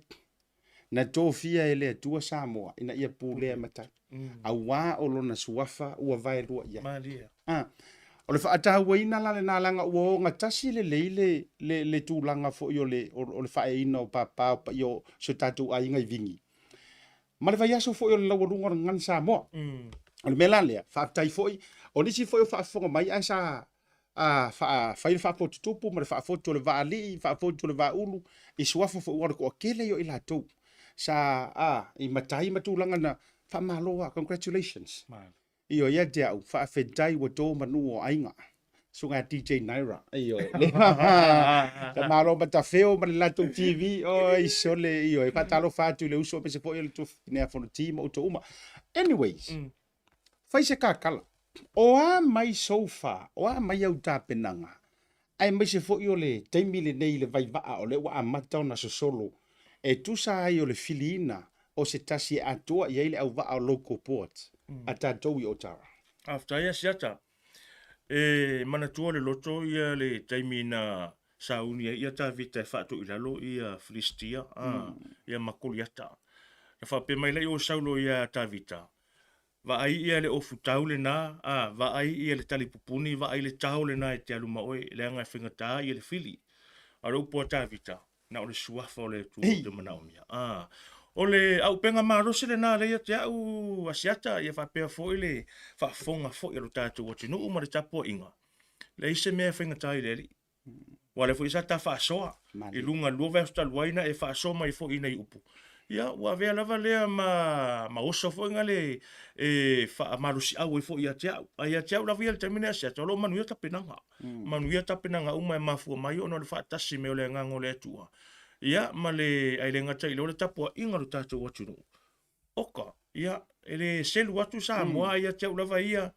Speaker 1: Na tō fia e le tua Samoa. Ina ia pūlea matai. A wā o lona suafa ua vai lua ia. O le whaatahua ina la le nālanga ua o ngā tasi le leile le tūlanga fo I o le whaeina o pāpā I o so tātou a inga I vingi. Ma le vai aso fo I o le lauarunga o ngan Samoa. O le mela lea, whaatai foi, o nisi foi o whaafonga mai ai sa whaile whaafotu tupu, ma le whaafotu le vaali, whaafotu le vaulu, I suafa foi wana ko akele yo I latou. Sa, I matai matulanga na whaamaloa, congratulations. I o ia te au, whaafetai wa tō manu o ainga. Sunga DJ Naira. Iyo. Ta maro mata feo ma le latou TV, o isole iyo, e patalo fatu le uso, me se foi le tu nea fono tima o to uma. Anyways, faise kakala. O a mai sofa, o a mai au tāpenanga. Ai mai se fo i le taimi le nei le vai vaa o le wa amata o na sosolo. E tusa ai o le filiina o se tasi atua i eile au vaa o local port. A tātou I Otara.
Speaker 9: After ia siata. E manatua le loto ia le taimi na sauni ia ta vita e whaato I lalo ia Filistia. Ia makoliata. Na whape mai lei o saulo ia ta vita. Vaai ia le ofu taule na, vaai ia le talipupuni, vaai le taule na e te aluma oe, le anga e whingata ia le fili. A raupo a tāvita, na o le suafa o le tu te manaumia. O le au penga marose le na le ia te au asiata, ia whapea fo I le whafonga fo I alo tātou o tinu, uma le tapo inga. Le ise mea whingata I le li. Wale fo isa ta whaasoa. I lunga lua vea sta luaina e whaasoa mai fo ina i upu. Ia, ua vea lava lea ma oso fo ngale e marusi au e fo ia teau. A ia teau lava ia le termine asia, tolo manuia tapenanga. Manuia tapenanga uma e mafua mai ono le whaatasi me o le ngango le atua. Ia, ma le ai le ngata i le tapua inga lo tātou watunu. Oka, ia, ele selu atu Samoa ia teau lava ia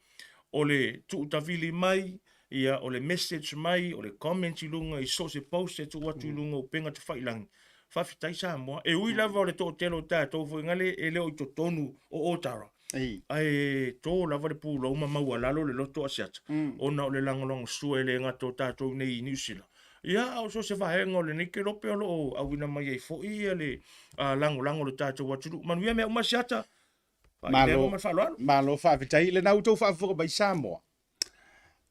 Speaker 9: o le tuutavili mai, ia o le message mai, o le comments i lunga, i so se post e tu watu i lunga o penga te whailangi. Whawhitai Samoa. E ui lava o le tō telo tātou fo ngale e leo i to tonu o Otara. Ai tō lava le pūla uma maua lalo le loto asiata. Ona o le langolongo sua e le ngato tātou nei i New Zealand. Ia, o so se whahenga o le neke lope o lo o awina mai ei fo ia le lango le tātou waturu. Manuia mea umasiata.
Speaker 1: Malo whawhitai le nau tō whawhuka mai Samoa.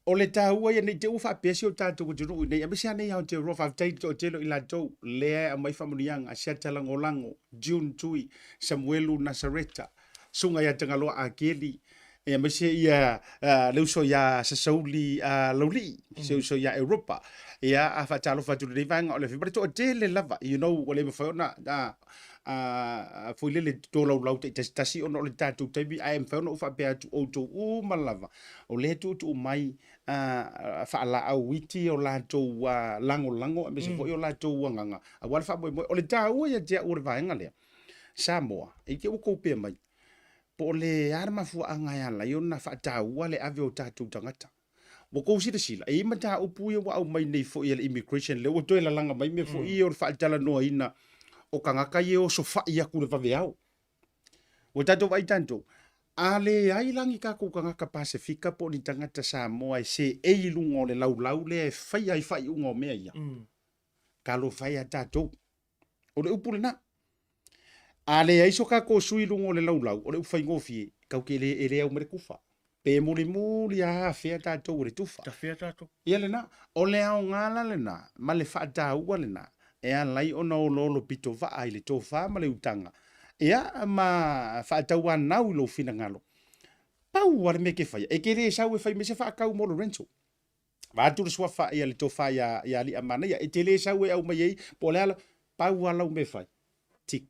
Speaker 1: O le tāua ia nei te uwha pesi o tātou waturu nei amisia nei hao te roa whawhitai tō telo i la tau lea a mai whamunianga a siata lango June Tui, Samuelu Nasareta, sunga ia tangaloa a Keli, e amisia ia leuso ia sasauli lauli, seuso ia Europa, ia a whatalo whatulu nei vanga o le whipare tō tele lava, you know, o le mawhaiona foi le tōlau lau te tasi ono le tātou taimi a em whaona uwha pēr tu o tō malava, o le tu mai whaala au witi o lātou lango, a mese foi o lātou wanganga, a wale wha moi, o le tāua ia tea ure vaenga lea, Samoa, e ke uko pēr mai, po le armafu angai ala, i ona wha tāua le ave o tātou tangata. Wa ko sila sila e mata upu ia wa au mai nei fo ia immigration le o toi la langa mai me fo ia o fa tala no ina o kangaka ye o so fa ia ku le vaveao o tato vai tanto ale ai langi ka ku kangaka Pasifika po ni tangata Samoa se e ilungo le lau le fai ai fai ungo mea ia kalo fai a tato o le upu le na ale ai so ka ko sui lungo le lau o le ufai ngofi ka ke le ele au mere kufa pe muli a fea tātou re tufa.
Speaker 9: Ta fea tātou.
Speaker 1: Ia lena, o le au ngala lena, ma le whaata ua lena, e a lai ona o lolo pito Vaai le tō wha ma le utanga. Ia ma whaata ua nau lo fina ngalo. Pau wale me ke whaia, e ke re sau e whai me se whaakau mo Lorenzo. Vāturu sua wha ia le tō wha ia li amana, ia e te le sau e au mai ei, po le ala, pau walau me whai. Tik,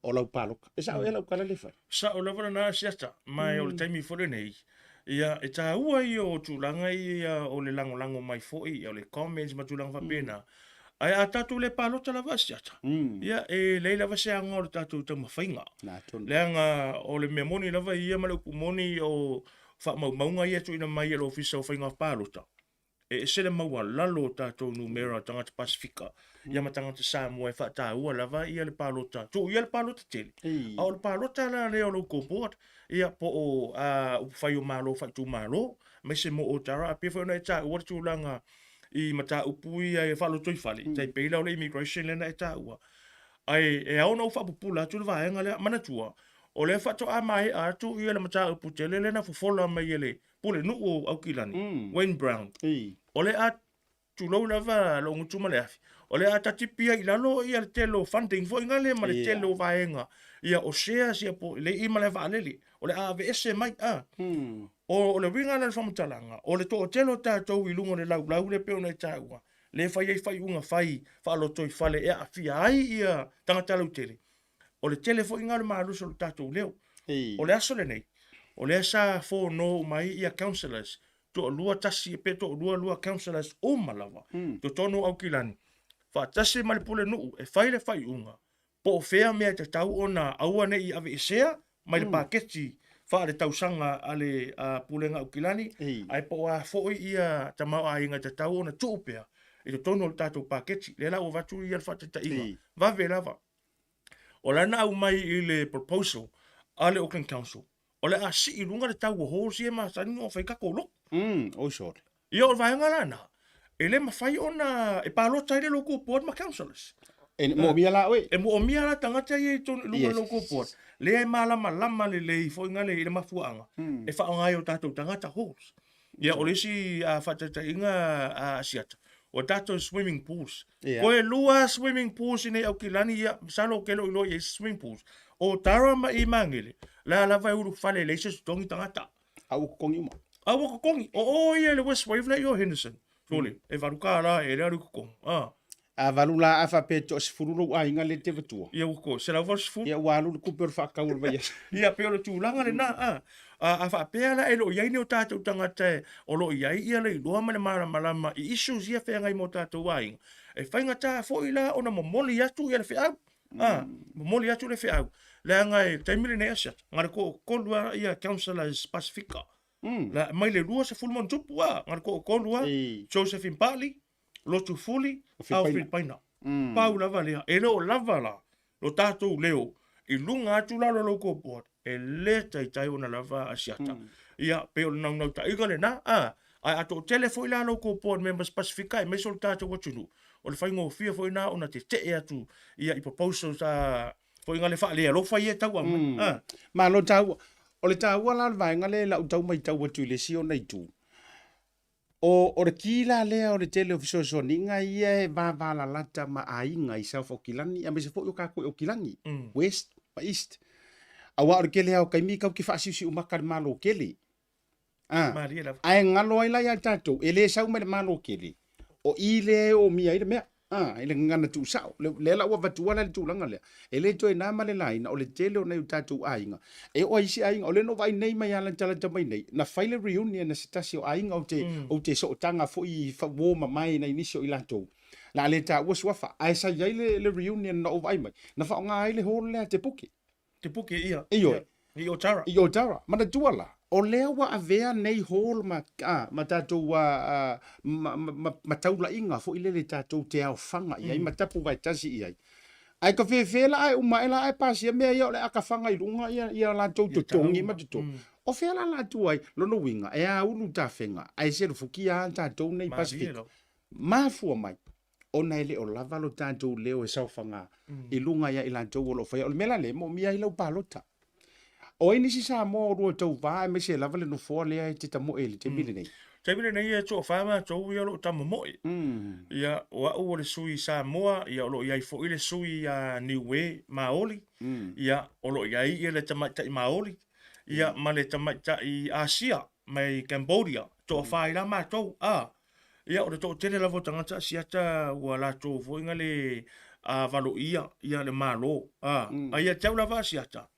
Speaker 1: o lau pāloka. E sau e lau kala le whai.
Speaker 9: Sa o lavana nā siata, mai o le taimi fore nei, ia e tā ua i o tūlanga i o le lango mai foi, o le comments ma tūlanga whapena. Ai a tātou le pālota lava siata. Ia e leila va se anga o le tātou tau mawhainga. Leanga o le mea moni lava ia ma le moni o maunga ia tu ina mai e lo ofisa o whainga pālota. E se le maua lalo tātou numera tangata Pasifika. Ia ma tangata Samoa e whaata ua lava ia le pālota. Tu ia le pālota tele. A o le pālota la leo lo kōport. Ia po o whai o malo, whai tū malo. Me se mo o tara. A pewhai ona e tā ua tūlanga i mata upui e whaloto i whale. Tai peila o le immigration lena e tā ua. Ai e au na whapupula tu le vaenga lea manatua. O le whato a mai atu ia le mata upu tele lena fufola mai ele. Pule nu o au kilani. Wayne Brown. O le a tulau lava lo ngutuma le afi. O le a tatipia i lalo ia le telo funding fo ingale ma le telo vaenga. Ia o share sia po le ima le vaaleli. O le a ese mai a. O le winga le whamutalanga. O le to telo tātou i lungo le lau le peo nei tāua. Le whai unga whai whaaloto i whale e a fia ai ia tangatalau tele. O le tele fo ingale maaluso le tātou leo. O le aso le nei. O le sa fo no mai ia counselors. To lua tasi e pe to lua counselors o malawa. To tono au kilani. Fa tasi malipule nuu e whai unga. Po o whea mea te tau ona aua nei i ave isea. Mai le paketi wha le tausanga ale pulenga au kilani. Ai po a foi ia tamau a inga te tau ona tuupea. I to tono le tātou paketi. Le la o vatu i alfa te tainga. Vave lava. O lana au mai i le proposal ale Auckland Council. O le a si i lunga le tau o hosi e maa sani o whaikako lo.
Speaker 1: O sore.
Speaker 9: Ia o vaenga lana. E le mawhai ona e pālota i le local board ma councillors.
Speaker 1: E mo mia la oe.
Speaker 9: E mo mia la tangata i tonu lunga local board. Le ai malama le le i fo ingale i le mafuanga. E whaongai o tātou tangata halls. Ia o lesi a whatata inga a siata. O tātou swimming pools. Koe lua swimming pools i nei au kilani ia salo kelo ilo i swimming pools. O tara ma i mangele. La lava e uru whale le se tongi tangata.
Speaker 1: Au kongi uma.
Speaker 9: Au kongi. O ia le West Wave le i o Henderson. Sole, e varuka la e rea ruko.
Speaker 1: A valula a fa pe to sfurulu a inga le te vatua.
Speaker 9: Ia uko, se la vos fu.
Speaker 1: Ia walu ku per fa ka ur vai.
Speaker 9: Ia pe o tu langa le na a fa pe la e lo ia ni o tatu tangata o lo ia ia le lo ma le malama I issues ia fe ngai mo tatu wai. E fainga ta fo ila ona momoli atu ia le fe au. Momoli atu le fe au. Le ngai taimile ne asa. Ngare ko lua ia councillors Pacifica. La mai le lua se fulmon tupu ngare ko lua Josephine Pali. Lotu fuli au Filipaina. Pau lava lea. E leo lava la. Lo tātou leo. I lunga atu la lo ko board. E le tai ona lava asiata. Ia pe o nau ta. Iga le na. Ai ato telefo ila lo ko board members Pacifica. E meso le tātou watunu. O le whaingo fia fo ina ona te atu. Ia I proposal ta. Fo inga le wha lea. Lo whai e tau
Speaker 1: Ma lo tau. O le tau ala vaenga le la utau mai tau watu le si o nei tu. O re kila lea o le tele ofiso so ninga ia va la lata ma ainga I South Okilani a me se fo yo ka ko Okilangi West pa East a wa o kele o kaimi ka ki fa si umaka malo kele ai ngalo ai la ya tato ele sa me malo kele o ile o mi ai me ele ngana tu sa le la wa vatu wala tu langa le ele to na male line o le tele o na tato ainga e o isi ainga o le no vai nei mai ala tala ta mai nei na file reunion na sitasi o ainga o te so tanga fo I fa wo mai na inisio I lato la le ta wo swafa ai sa ia le reunion no vai mai na fa nga ile ho le te puki
Speaker 9: ia I
Speaker 1: Otara mana tuala o lea wa avea nei hall ma tatou ma taula inga fo ile le tatou te au fanga ia ma tapu vai tasi ia ai ka fela ai uma ela ai pasia me ia le aka fanga I runga ia la tou tongi ma to o fela la tu ai lo no winga e a ulu ta fenga ai se fukia tatou nei Pacific ma fu mai ona ele o lava lo tatou leo e sau fanga I lunga ia I la tou lo fa o mela le mo mia I lo palota o ini si Samoa o tau Vaai me se lava le no fo le ai te tamo ele te bile nei.
Speaker 9: Te bile nei e to fa ma to ia lo tamo mo. Ia o le sui Samoa ia lo ia fo ile sui a Niue Maoli. Ia o lo ia I le tamata I Maoli. Ia ma le tamata I Asia mai Cambodia to fa ila ma to ia o le to tele la votanga siata wala to fo ngale a valo ia le malo ia tau la va siata.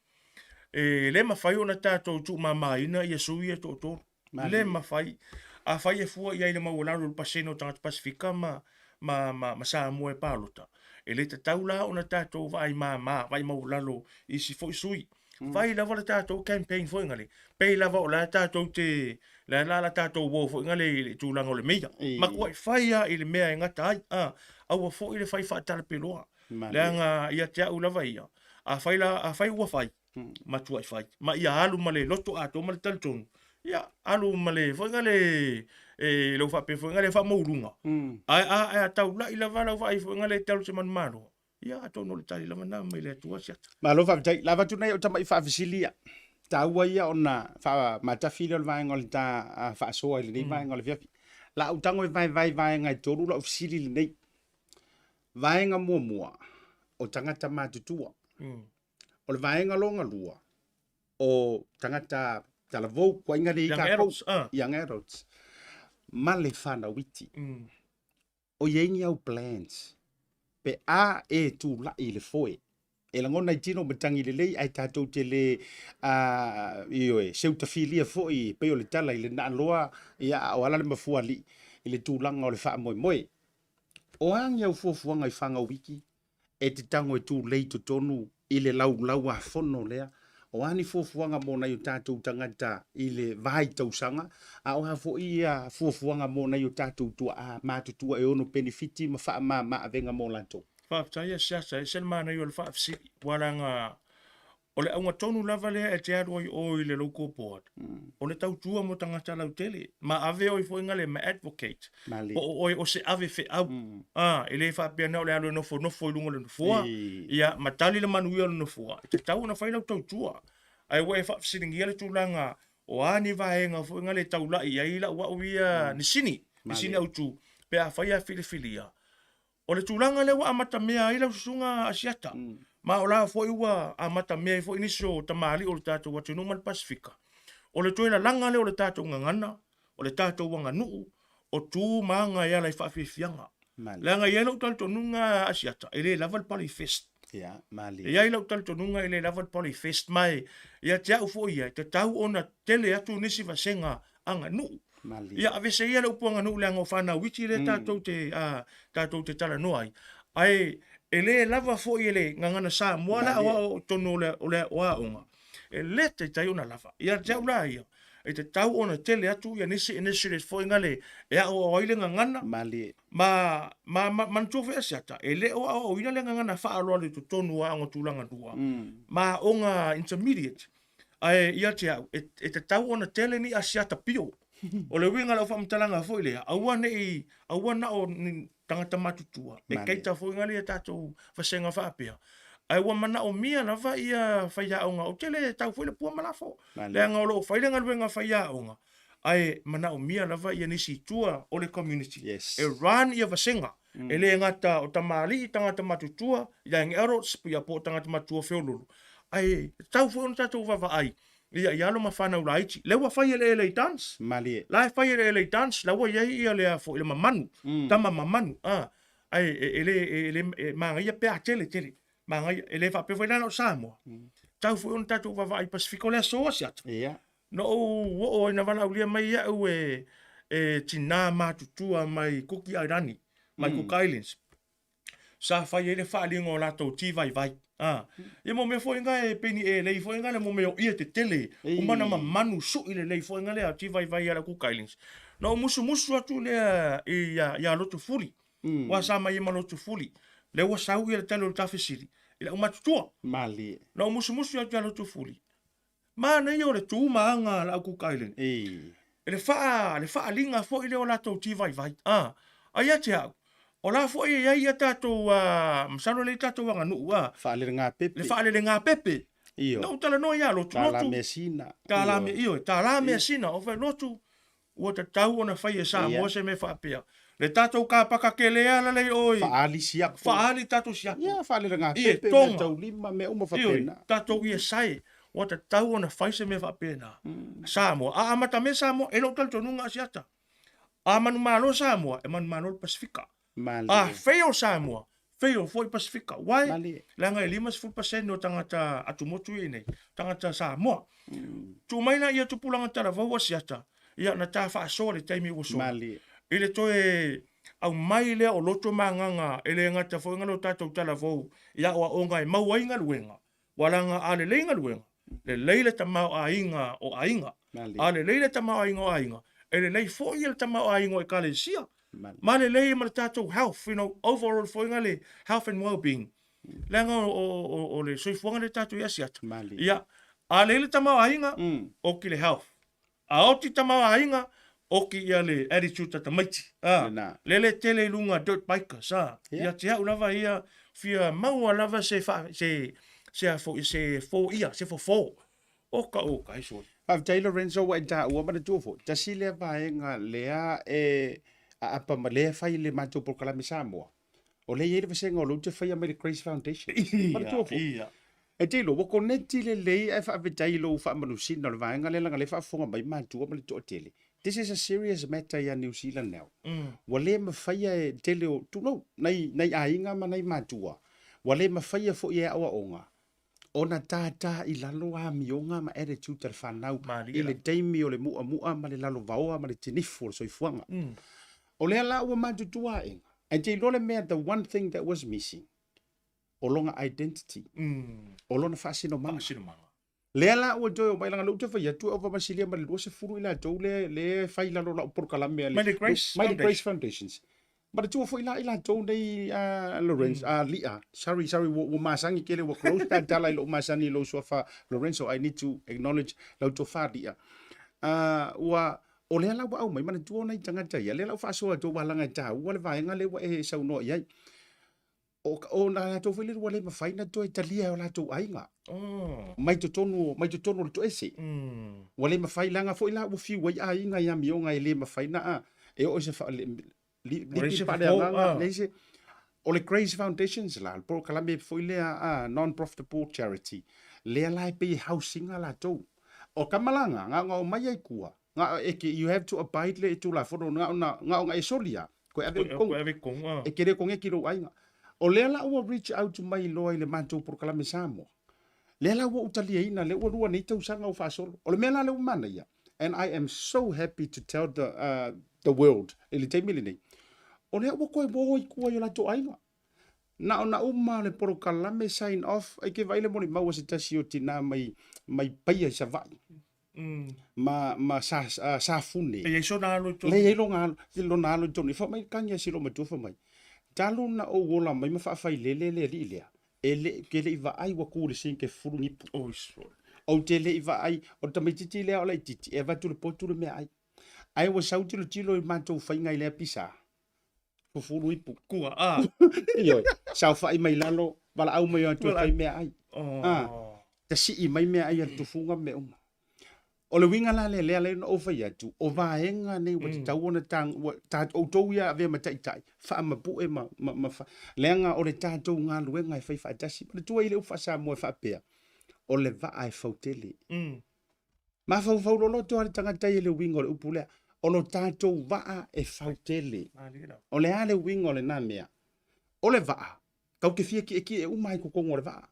Speaker 9: E le mafai ona tātou tu mamaina ia sui e tōtō. Le mafai. A fai e fua ia ile mawalaru paseno tangata Pasifika ma Samoa e pālota. E le taula ona tātou vai vai mawalaru I si fo sui. Vai lava la tātou campaign fo ingale. Pei lava o la tātou te la tātou wo fo ingale tūlanga o le meia. Ma kua fai ia ile mea e ngata ai. Aua fo ile fai whaatara peloa. Leanga ia te au lava ia. A fai ua fai. Matua fai ma ia alu male loto ato male talton ia alu male foi ngale lo fa pe foi ngale fa mourunga ai tau la ila vala vai foi ngale tau se man mano ia ato no tali la mana mai le tua sia
Speaker 1: ma lo fa tai la vatu nei o tama I fa visilia taua ia ona fa mata filio vai ngol ta fa so ile nei vai ngol via la utango vai ngai toru la ofisili nei vai nga mua o tangata matutua o le vaenga longa lua o tangata talavou kwa inga nei ka young adults ma le whana witi o yengi au plans pe e tu la I le foe e la ngona tino matangi le lei ai tatou te le seuta filia foe pe o le tala I le na loa ia o ala le mafua li I le tūlanga o le wha moe o angi au fuafuanga I whanga wiki e te tango e tu lei to tonu I le lau a fono lea o ani fuafuanga mo na yo tātou tangata I le vai tausanga a o hafo ia fuafuanga mo na yo tātou tua a mātutua e ono benefiti ma wha ma avenga mo lanto.
Speaker 9: Whaaftaia siasa e sel mana yo le whaafsi waranga o le aunga tonu lava lea e te aro o I le local board. O le tautua mo tangata lau tele. Ma ave o I fo ingale ma advocate. O se ave fe au. E le whaapia nao le alo nofo I lunga le nofua. Ia matali le manuia le nofua. Te tau na whai lau tautua. Ai wa e whaafsiringia le tūlanga o ani vaenga fo ingale taula I aila ua uia nisini. Nisini au tu. Pe a whai a filifilia. O le tūlanga le wa amata mea aila usunga asiata. Ma o la foi ua a mata mea foi iniso tamali o le tātou watu no mal Pasifika. O le toila langa le o le tātou ngangana, o le tātou wanga nuu, o tū maanga ia lai whawhiwhianga. Langa ia lau tal tonunga asiata, ele level poly fest.
Speaker 1: Ya, mali.
Speaker 9: Ia lau tal tonunga ele level poly fest mai, ia te au fo ia, te tau ona tele atu nisi vasenga anga nu. Ia avese ia lau puanga nu leanga o whana witi le tātou te tala noai. Ai, ele lava fo ele ngangana sa moala o tono o le oaonga. Ele te tai ona lava, ia te au la ia. E te tau ona tele atu ia nisi initiative fo ingale e o oile ngangana
Speaker 1: mali
Speaker 9: man tu fe siata ele o ina le ngangana fa alo le tonu a ngo tulanga tua ma onga intermediate ai ia te au e te tau ona tele ni asiata pio o le winga la fa mtalanga fo ile au na o tangata matutua e keita fo ingale tato fa senga fa pia ai wa mana o mia na va ia faia onga o tele tau foi le pua malafo le ngolo fai le ngalwenga faia onga ai mana o mia na va ia nisi tua o le community e run ia vasenga ele ngata o tamali tangata matutua ia ngero spia po tangata matua feolulu ai tau foi on tatu va ai ia lo mafana ulaiti le wa fai le dance
Speaker 1: mali
Speaker 9: la fai le dance la wa ia le fo le mamanu tama mamanu ai ele manga ia pe tele manga ele fa pe foi na Samoa tau foi on tatu va vai Pacifico le so siat no o na vala ulia mai ia tina matutua mai Cookie Island mai Cook Islands sa fa ele fa lingo la to ti vai e mo me foi nga peni le foi nga mo me o ia te tele o mana manu su ile le foi nga le ti vai ala Cook Islands no musu atu le ia lotu fuli wa sa mai ma lotu fuli le wa sa u ile tele ta fisili ile o matutua
Speaker 1: mali
Speaker 9: no musu atu lotu fuli ma na yo le tu maanga la Cook Island le fa linga fo ile o la to ti vai aia te au o la fo ia tatou msano le tatou anga nu
Speaker 1: fa le nga pepe
Speaker 9: le fa le nga pepe
Speaker 1: io
Speaker 9: no tala no ia lotu
Speaker 1: la mesina
Speaker 9: tala me io tala mesina o fa lotu o te tau ona fai sa mo se me fa pia le tatou ka paka ke le ala le oi
Speaker 1: fa ali sia
Speaker 9: fa ali tatou sia
Speaker 1: ia fa le nga pepe tatou lima me uma fa pena
Speaker 9: tatou ia sai o te tau ona fai se me fa pena sa mo amata me sa mo e lo tal tonunga asiata manu malo sa mo e manu malo Pasifika feo Samoa, feo foi Pasifika. Why? Langa 5% no tangata atumotu ine, tangata Samoa. Tu maina ia tu pulanga tala vaua siata. Ia na ta fa so le taimi wo so. Ile to au mai le o loto manganga ele ngata foi ngalo tatou tala vau. Ia o onga mau ainga luenga. Walanga ale lenga luenga. Le leile tamau ainga o ainga. Ale leile tamau ainga o ainga. Ele lei foi ele tamau ainga o kalesia. Mane lei ma tatou health, overall foi ngale health and well-being. Langa o le soifuanga le tatou yasiata. Ia, a le tamau ainga, o ki le health. A oti tamau ainga, o ki ia le attitude tatamaiti. Le tele lunga dirt bikers. Ia te hau lava ia, fia maua lava se fo. Oka, iso.
Speaker 1: Avtai Lorenzo wa ita ua mana tuofo. Tasi le vaenga lea apa male fai le mato por kala Samoa o le yele fasenga o lo te fai mai le Grace Foundation e te lo wo connecti le e fa vetai lo fa manusina le vaenga le langa le fa fonga mai mato ma le to tele. This is a serious matter ya New Zealand now wale ma fai tele o tu no nai ainga ma nai matua wale ma fai fo ia o onga ona tata i lalo a mionga ma attitude ter fanau ile taimi o le mua ma le lalo vaoa ma le tinifo so ifuanga o le ala ua matutua inga. And te lole mea, the one thing that was missing, o longa identity, o lona whaasino manga. Le ala ua joe o mailanga lau te whai atu au wamasilia ma le lua se furu ila jau le whai lalo la upor kalamea le. My Grace Foundations. Ma le tua fo ila jau nei Lorenzo, Lia. Sorry, wa masangi kele wa close that dala ilo masani lo sofa Lorenzo, I need to acknowledge lau to wha Lia. O le ala wa au mai mana tuo nei tangata ia le ala fa so to balanga ta o le vaenga le wa e sa no ia o na to fili wa le mafaina to italia o la to ainga mai to tonu to ese wa le mafailanga fo ila u fi wa ainga ia mionga le mafaina e o se fa li pa le nga le se o le Grace Foundations la por kalame fo ile a non profitable charity le ala pe housing ala to o kamalanga nga mai ai kua you have to abide le tu la fono nga e solia. Ko ave kong. E kere kong e kiro ainga. O le la ua reach out to mai loa i le mantou proklame Samoa. Le la ua utalia ina le ua rua nei tau sanga o whaasolo. O le mea la le umana ia. And I am so happy to tell the world. Ele te mili nei. O le ua koe moho i kua i la to ainga. Na ona uma le proklame sign off. Ai ke vaile moni maua se tasi o tina mai paia sa vai. Ma sa fune.
Speaker 9: E so na alo to.
Speaker 1: Le yelo ngalo. Lo na alo to. Ni fa mai kanya silo matufa mai. Talo na o wola mai mawhaafai lele lea. Ele ke le iwa ai waku le sin ke furu nipu.
Speaker 9: Oh, sorry.
Speaker 1: O te le iwa ai, o tamaititi lea o lai titi, e vatu le potu le mea ai. Ai wa sauti lo tilo i mantou whainga i lea pisa. Furu nipu.
Speaker 9: Kua,
Speaker 1: Ioi, sau whai mai lalo, wala au mai o tu whai mea ai. Ta si i mai mea ai al tufunga me uma. O le winga la le lea le no ofa ia tu, o vaenga nei wa te tau ona tang, ta o tau ia ave ma tai, wha ma pu e ma wha. Leanga o le tātou ngā luenga e whai whaatasi, ma le tua i le ufa sa mo e whaapea. O le Vaai fautele. Ma whau lolo toa le tangatai e le winga o le upu lea, o lo tātou Vaai e fautele. O le ale winga o le nā mea. O le Vaai, kau ke fia ki e umai kukongo o le Vaai.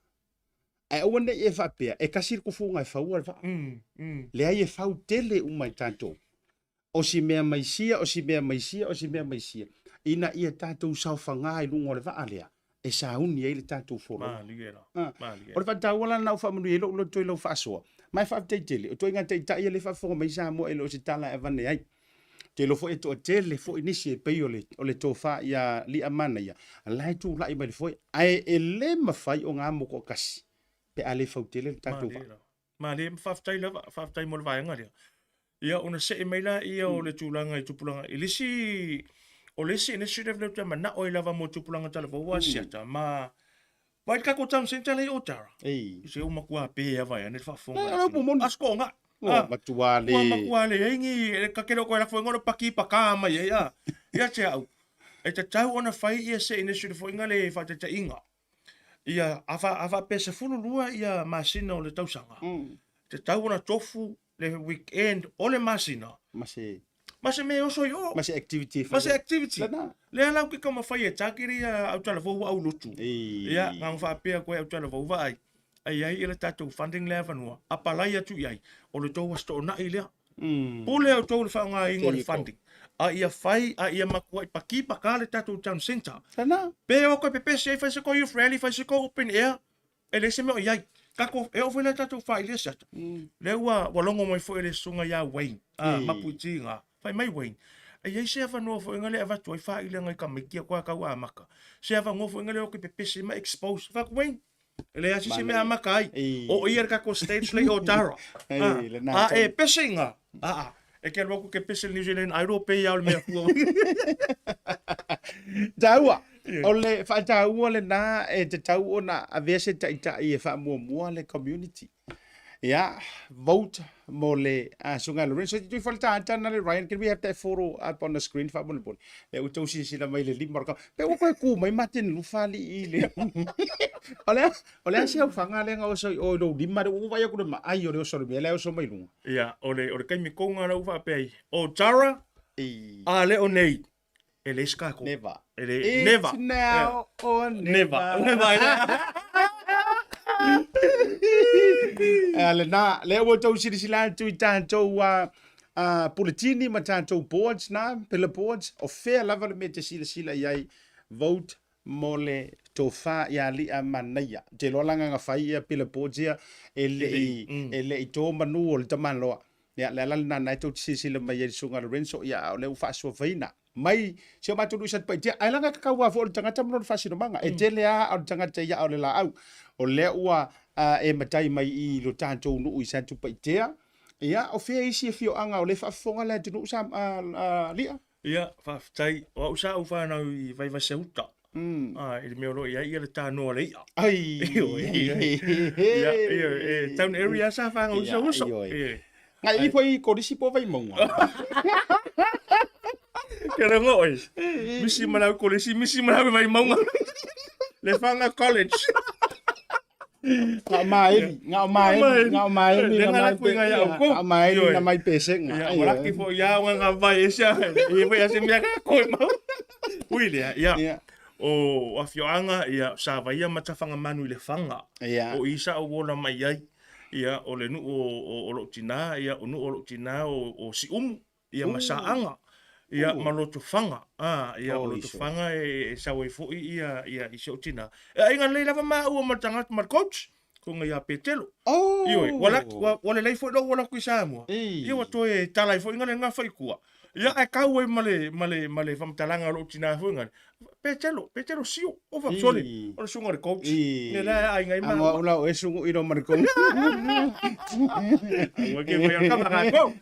Speaker 1: E oane e whapea, e kasir ko funga e whau alwa. Le ai e whau tele umai tātou. O si mea maisia, o si mea maisia, o si mea maisia. Ina ia tātou sau whanga i lungo le waa lea. E sa uni e le tātou foro. O le whatau ala nau whamanu e lo toi lau whaasoa. Mai whaaptei tele, o toi ngā tei tai e le whaafonga mai sa mo e lo si tala e vane ai. Te lo fo e to tele fo inisi e pei o le tofa ia li amana ia. Lai tu lai mai le foi. Ai e le mawhai o ngā moko kasi. Pe ale fautele le tātou wha.
Speaker 9: Ma le whaftai mo le vaenga rea. Ia ona se e maila ia o le tūlanga i tupulanga. I lisi, o lisi initiative le tua mana o i lava mo tupulanga tala wa siata. Ma, vai kako tam senta le o tara.
Speaker 1: Ei.
Speaker 9: Se o makua pe e vai ane whafonga.
Speaker 1: Ai, po moni.
Speaker 9: Asko nga.
Speaker 1: Matuale.
Speaker 9: Matuale, ingi, kakero koe la whaingono paki paka mai ia. Ia te au. E te tau ona whai ia se initiative fo inga le whatata inga. Ia afa pesa fulu lua ia masina o le tausanga. Te tau ona tofu le weekend o le masina. Mase me oso yo.
Speaker 1: Mase activity.
Speaker 9: Mase activity. Le ala ki kama fai e takiri au tala vau au lotu. Ia ngang fa pea koe au tala vau vai. Ai ai ele tatou funding le vanua. Apalai atu iai. O le tau wasto na ilea. Pule au tau le whaunga ingo le funding. A ia fai, a ia makua i paki pakale tatou town center. Pe o koe pepe se fai se ko youth rally, fai se ko open air. E le se me o iai. Kako e o fai le tatou fai le sata. Le ua walongo mai fo ele sunga ia Wayne. Mapuiti nga. Fai mai Wayne. E iai se awa noa fo ingale ava tuai fai le ngai ka mekia kua kau a maka. Se awa ngofo ingale o ke pepe se ma expose. Fak Wayne. Ele asi se me a maka ai. O ia kako stage le o tara. A e pese nga. E ke alwa ke pese New Zealand Europe ia o le mea kua.
Speaker 1: Taua. O le whaataua le nā e te tau o na a vese taitai e wha mua le community. Ia, vote mo le sunga Lorenzo. So, tui whale tātana le Ryan, can we have that photo up on the screen? Wha mone pole. E utau sila mai le limaraka. Pe o koe ku mai maten lufali i le. O lea si au whanga le ngā oso o lo lima de uwa ia kure ma ai o le oso le mea le oso mai lunga.
Speaker 9: Ia, o le kaimi konga na uwa pe ai. O Tara, a le o nei. E le skako.
Speaker 1: Never.
Speaker 9: Never.
Speaker 1: It's now or never. Le na le o tau siri sila tu i tātou puletini ma tātou boards na, pela boards, o fair lava le me te sila iai vote mo le tō wha ia li a manaia. Te loalanga ngā whai ia pela boards ia, e le i tō manu o le tamanoa. Ia, le alali nā nai tau te sila mai e sunga Lorenzo, ia, o le u whaasua whaina. Mai, se o matulu isat pai, ai langa kakau wafo o le tangata mano le whaasino manga, e te lea o le tangata ia o le la au, o le ua e matai mai i lo tātou nuu i santu pai tea, ia, o whea isi e fio anga o le whaafonga le tunu usam lia.
Speaker 9: Ia, whaftai, o usa u whanau i vai vase uta. Ili meo roi, ia le tānoa le ia.
Speaker 1: Ai,
Speaker 9: ia, town area sa whanga usa uso.
Speaker 1: Ngai i poi korisi po vai maunga.
Speaker 9: Kera ngoi. Misi manau kolesi, misi manau mai maunga. Le whanga college.
Speaker 1: Ngau mai na mai peseng.
Speaker 9: Ya, wala ki fo ya nga vai sia. I vai ase mia ka ko ma. Ui le ya. O afioanga ia sa vai ia matafanga manu le fanga. O isa o wola mai ai. Ia o le nu o lo tina ia o nu o lo tina o si ia masaanga. Ia maloto fanga. Ia o loto fanga e sa wai fo ia i se o tina. E nga le lava ma o matanga mar coach. Ko nga petelo. Ioi, wala lei fo lo wala ku Samoa. Ioi to e tala fo nga nga fai kua. Ia e kau e male famtalanga lo tina fo nga. Petelo sio. O fa soli. O sunga de coach. Ne la ai ngai ma.
Speaker 1: Amo la o sungu iro mar ko.
Speaker 9: Wa ke vai ka ma ko.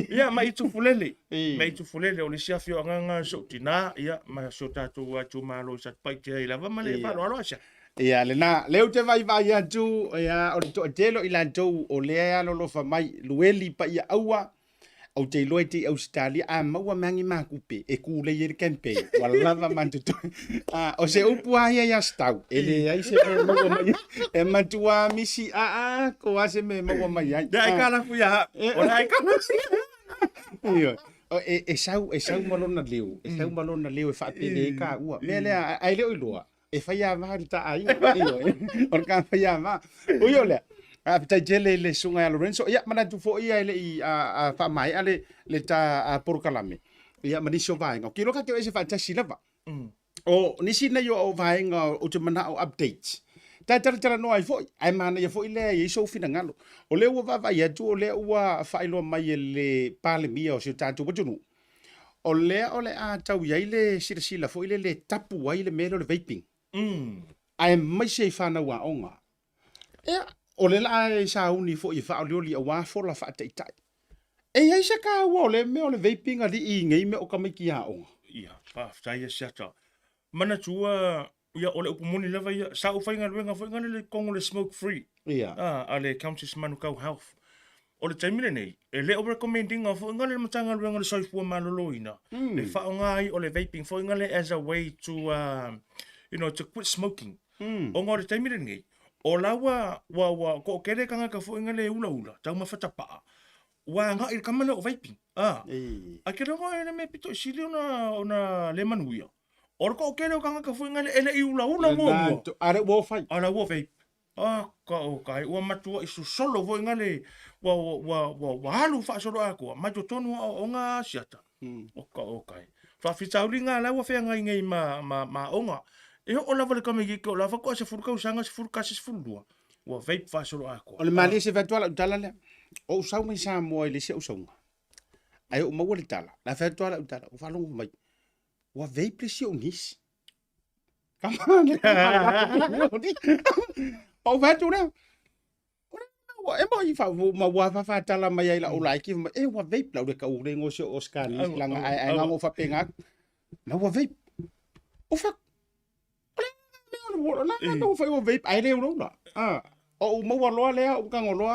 Speaker 9: Ia ma itu fulele. Ma itu fulele o le sia fio nga so tina ia ma so tatu wa tu malo sa pai te la va male fa lo sia.
Speaker 1: Ia leu te vai atu ia o to telo ila to o lea lo fa mai lueli pa ia aua o te loiti Australia a maua mangi makupe e ku le yer kempe wala va mantu o se upu ia ya stau ele ai se maua mai e matua misi ko ase me maua mai ai
Speaker 9: dai kala fu ya o dai kala
Speaker 1: io e sau malona leu e fa pele ka ua mele ai le oiloa e fai ama ta ai or ka fai ama uyo le a ta jele le sunga Lorenzo ia mana tu fo ia le a fa mai ale le ta porkalame ia mani so vai ngo kilo ka te se fa ta silava o nisi na yo o vai ngo o te mana o update ta tara no ai fo ai mana ia fo ile ia so fina ngalo o le wa va ia tu o le wa fa ilo mai le pale mia o se ta tu botunu o le a tau ia ile sila fo ile le tapu ai le mero le vaping ai mai se fana wa onga o le la sa uni fo i fa oli a wa fo la fa tai tai e ai se ka wo le me o le vaping ali i ngai me o ka mai ki a onga
Speaker 9: ia pa sai se ta mana tua ia ole upumoni leva ia sa u fainga luenga fo ngale le kongo le smoke free
Speaker 1: ia
Speaker 9: ale counties manukau health o le taimile nei e le o recommending of ngale le matanga luenga le soifua maloloina le fa ngai o le vaping fo ngale as a way to to quit smoking o ngore taimile nei o lawa wa ko kere kanga ka fo ngale ula tau mafata pa wa nga il kamale o vaping a kere ngo ene me pito sili ona le manuia o ko kere kanga ka fo ngale ele ula mo
Speaker 1: are wo fai
Speaker 9: ala wo vape kai wa matua isu solo vo ngale wa halu fa solo ako ma jo tonu o nga siata kai fa fitaulinga la wa fe ngai ma onga e o lava le kamegi ko lava ko se furka usanga se furka se fulua wa vape fa solo ako
Speaker 1: o le mali se virtual utala le o usau mai sa mo ile se usanga ai o mawale tala la virtual utala o falongo mai wa vape se onis kamane o vatu na e mo i fa ma wa fa tala mai ai la o like e wa vape la o ka o rengo se o scan langa ai nga mo fa penga ma wa vape o fa no fa o vape ai le o la o mo wa lo le o ka ngolo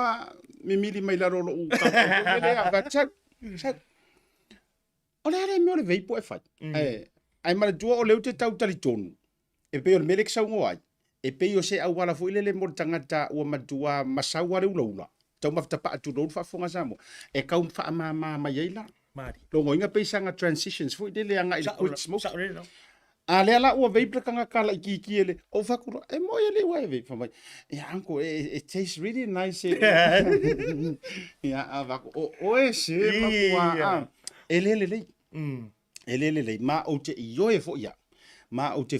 Speaker 1: mi mili mai la ro o ka le va cha o le me o le vape o fa ai ma jo o le te tau tali tonu e pe o le melek sa ngo ai e pe o se au wala fo ile le mo tangata o matua masawa le ula tau mafta pa tu do fa fonga samo e ka fa ma mai la
Speaker 9: mari
Speaker 1: lo ngoinga pe sanga transitions fo ile le anga ile quit smoke a le ala o vape kanga kala ki ele o fa ku e mo ele wa vape fa mai e anko it tastes really nice ya ava o e se ma kwa ele ma o te yo e fo ya ma o te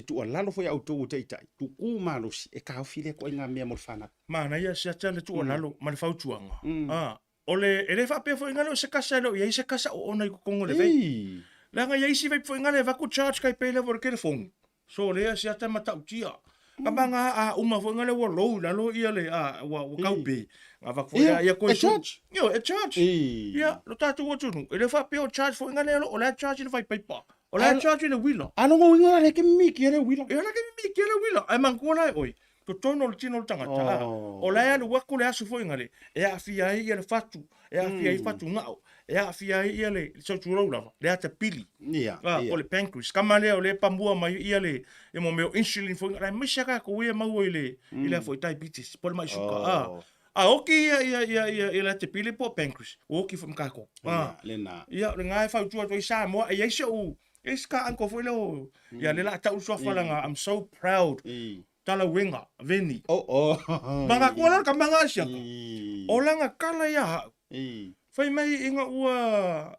Speaker 1: tu lalo fo ya o tu te tai tu ku malo si e ka file ko nga me mo fana
Speaker 9: mana ia se tele tu lalo ma le fautuanga ole ele fa pe fo ngalo se kasa lo ia se kasa o na ko kongo le ve la nga ia si ve fo ngale va ku charge kai pe le vor telefon so le se ata mata utia kabanga uma fo ngale wo lo lalo ia le wa kaupe ava fo ia ko charge yo e charge ia lo tatu wo tunu ele fa pe o charge fo ngale o la charge le vai pa o la charge le wilo
Speaker 1: ano ngo ngale ke mi ke le wilo
Speaker 9: e la ke mi ke le wilo ai man ko la oi ko tono le tino le tangata. O lai alu waku le asu fo ingale. E a fia ia le fatu. E a fia i fatu ngao. E a fia ia le so turou lava. Le ata pili. O le pancreas. Kama lea o le pambua mai ia le e mo meo insulin fo ingale. Misaka ko ia mau i le fo i diabetes. Pole mai suka. Oki ia le te pili po pancreas. Oki fo mkako. Ia le ngai fa utua to i Samoa. Ia isa u. Iska anko fo leo. Ia le la tau soa falanga. I'm so proud. Tala wenga, veni. Manga kuala ka manga siaka. O langa kala ia. Fai mai inga ua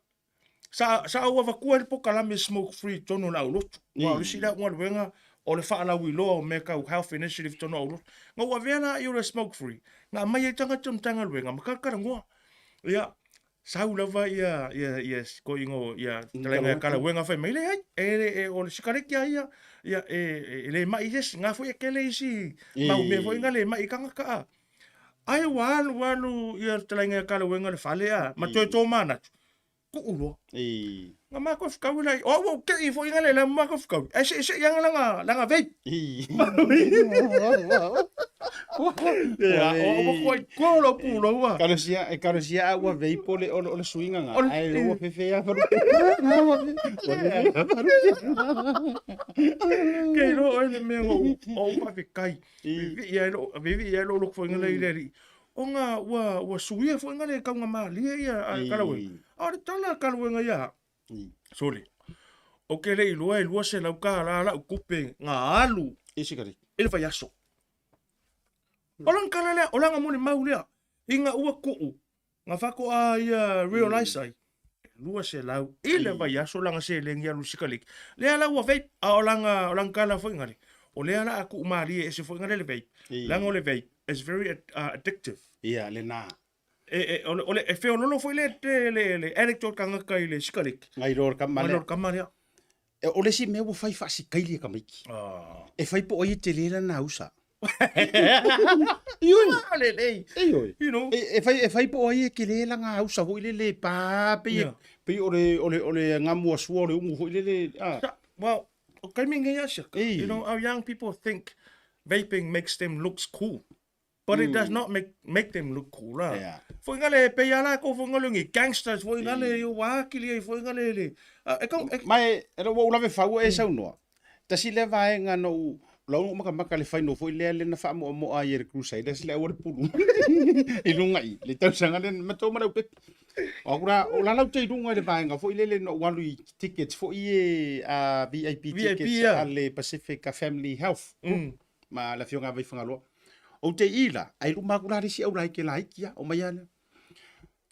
Speaker 9: sa ua vakua le pokalame smoke free tono na ulotu. Wa lisi la ua wenga o le whaala wiloa o meka u health initiative tono ulotu. Nga ua vena i ura smoke free. Nga mai e tanga tanga wenga makakara ngoa. Ia sau lava ia ko ingo ia talenga kala wenga fai mai le ai. O le sikareki ia ia le mai yes nga foi aquele isi mau me foi nga le mai kanga ka ai walu ia talenga kala wenga le fale a ma to mana ku ulo nga ma ko fka wala o ke i foi nga le ma ko fka ai se yang langa vape ko lo pulo wa
Speaker 1: Karo sia agua vape o le swinga nga ai lo fefe ya
Speaker 9: ke lo ele me o pa pe kai ia lo foi nga le o nga wa suia foi nga le ka nga ma lia ia kala we o le tala kala we nga ia sole o ke le lua se la ka la kupe nga alu
Speaker 1: isikari
Speaker 9: ele fa yaso Olang kala lea, olang amone mau lea. Inga ua ku'u. Nga whako a ia realize ai. Lua se lau. Ile vai aso langa se lengi alu sikalik. Lea lau a vape. A olang kala fo ingare. O lea la a ku'u maari e se fo ingare le vape. Langa o le vape. It's very addictive.
Speaker 1: Ia, le nā.
Speaker 9: E feo lolo fo le anecdote kanga kai le sikalik.
Speaker 1: Ngai ror kamale.
Speaker 9: Ngai ror kamale.
Speaker 1: O le si mea ua fai whaasi kaili ka maiki. E fai po oi te lera na usa. You know, e fai po ai ke le la nga usa ho le pa pe ole nga mo so le ungu ho le
Speaker 9: well okay minga ya you know our young people think vaping makes them looks cool but it does not make them look cool la fo ngale pe ya la ko fo ngalo ngi gangsters fo ngale yo wa ki le fo ngale
Speaker 1: mai era wo la ve fa wo e sa no tasi le vai nga no Lau maka le whaino fo i lea le na wha mo a iere Crusaders le aware pulu. I runga i, le tau sanga le mato marau pepi. Akura, o lalau te runga le vaenga fo i le no walu i tickets fo i VIP tickets a le Pacific Family Health. Ma la fionga vai whangaloa. O te ila, ai runga kurari si au rai ke la ikia o mai ana.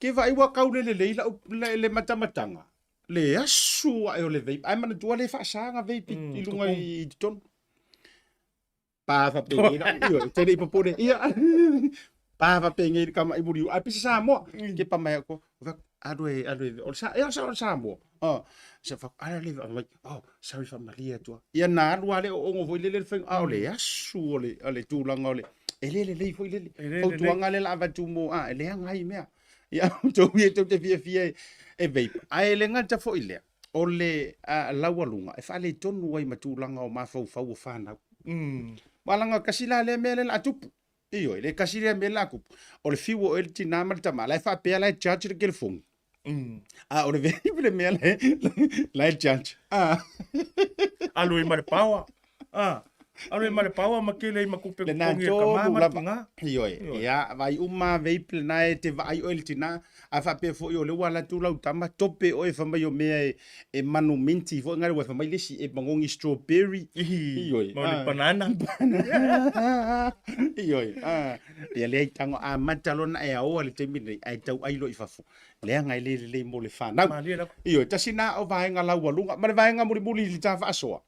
Speaker 1: Ke vai wa kau le leila le matamatanga. Le asu ai o le vape. Ai mana tua le whaasanga vape i runga i tonu. Pa fa pengi io te dei popone ia pa fa pengi kama ibu diu api Samoa ke pa mai ko adoe o sa mo se fa ale sorry fa malia tua ia na lu ale o ngo foi le feng ale asu ale tu langa ale ele foi le o tu ngale la va tu mo ele ngai mea ia to ye to te fia e vape ai le ngata foi le o le lawalunga e fa le tonu wai matu langa o ma fau fa na Malanga kasila le mele la tupu. Iyo, le kasila mele la kupu. O le fiwo el tina maltama. La fa pea la judge le gelfong. O le vehibu le mele la judge.
Speaker 9: Alo i mare pawa. Alo i mare pawa makele i makupe kongi ka mama.
Speaker 1: Iyo, ya vai uma vehibu na e te vai o el tina. A fa pea fo yo le wala tu lau tama tope o e fa mai o mea e manu minti fo ngare wa fa mai lesi e mangongi strawberry. Iyo,
Speaker 9: mo le banana.
Speaker 1: Iyo, ia le tango a matalona e ao le te mine ai tau ai lo i fafo. Le ngai le mo le fa. Iyo, tasina o vaenga lau walunga, ma le vaenga muri li ta fa asoa.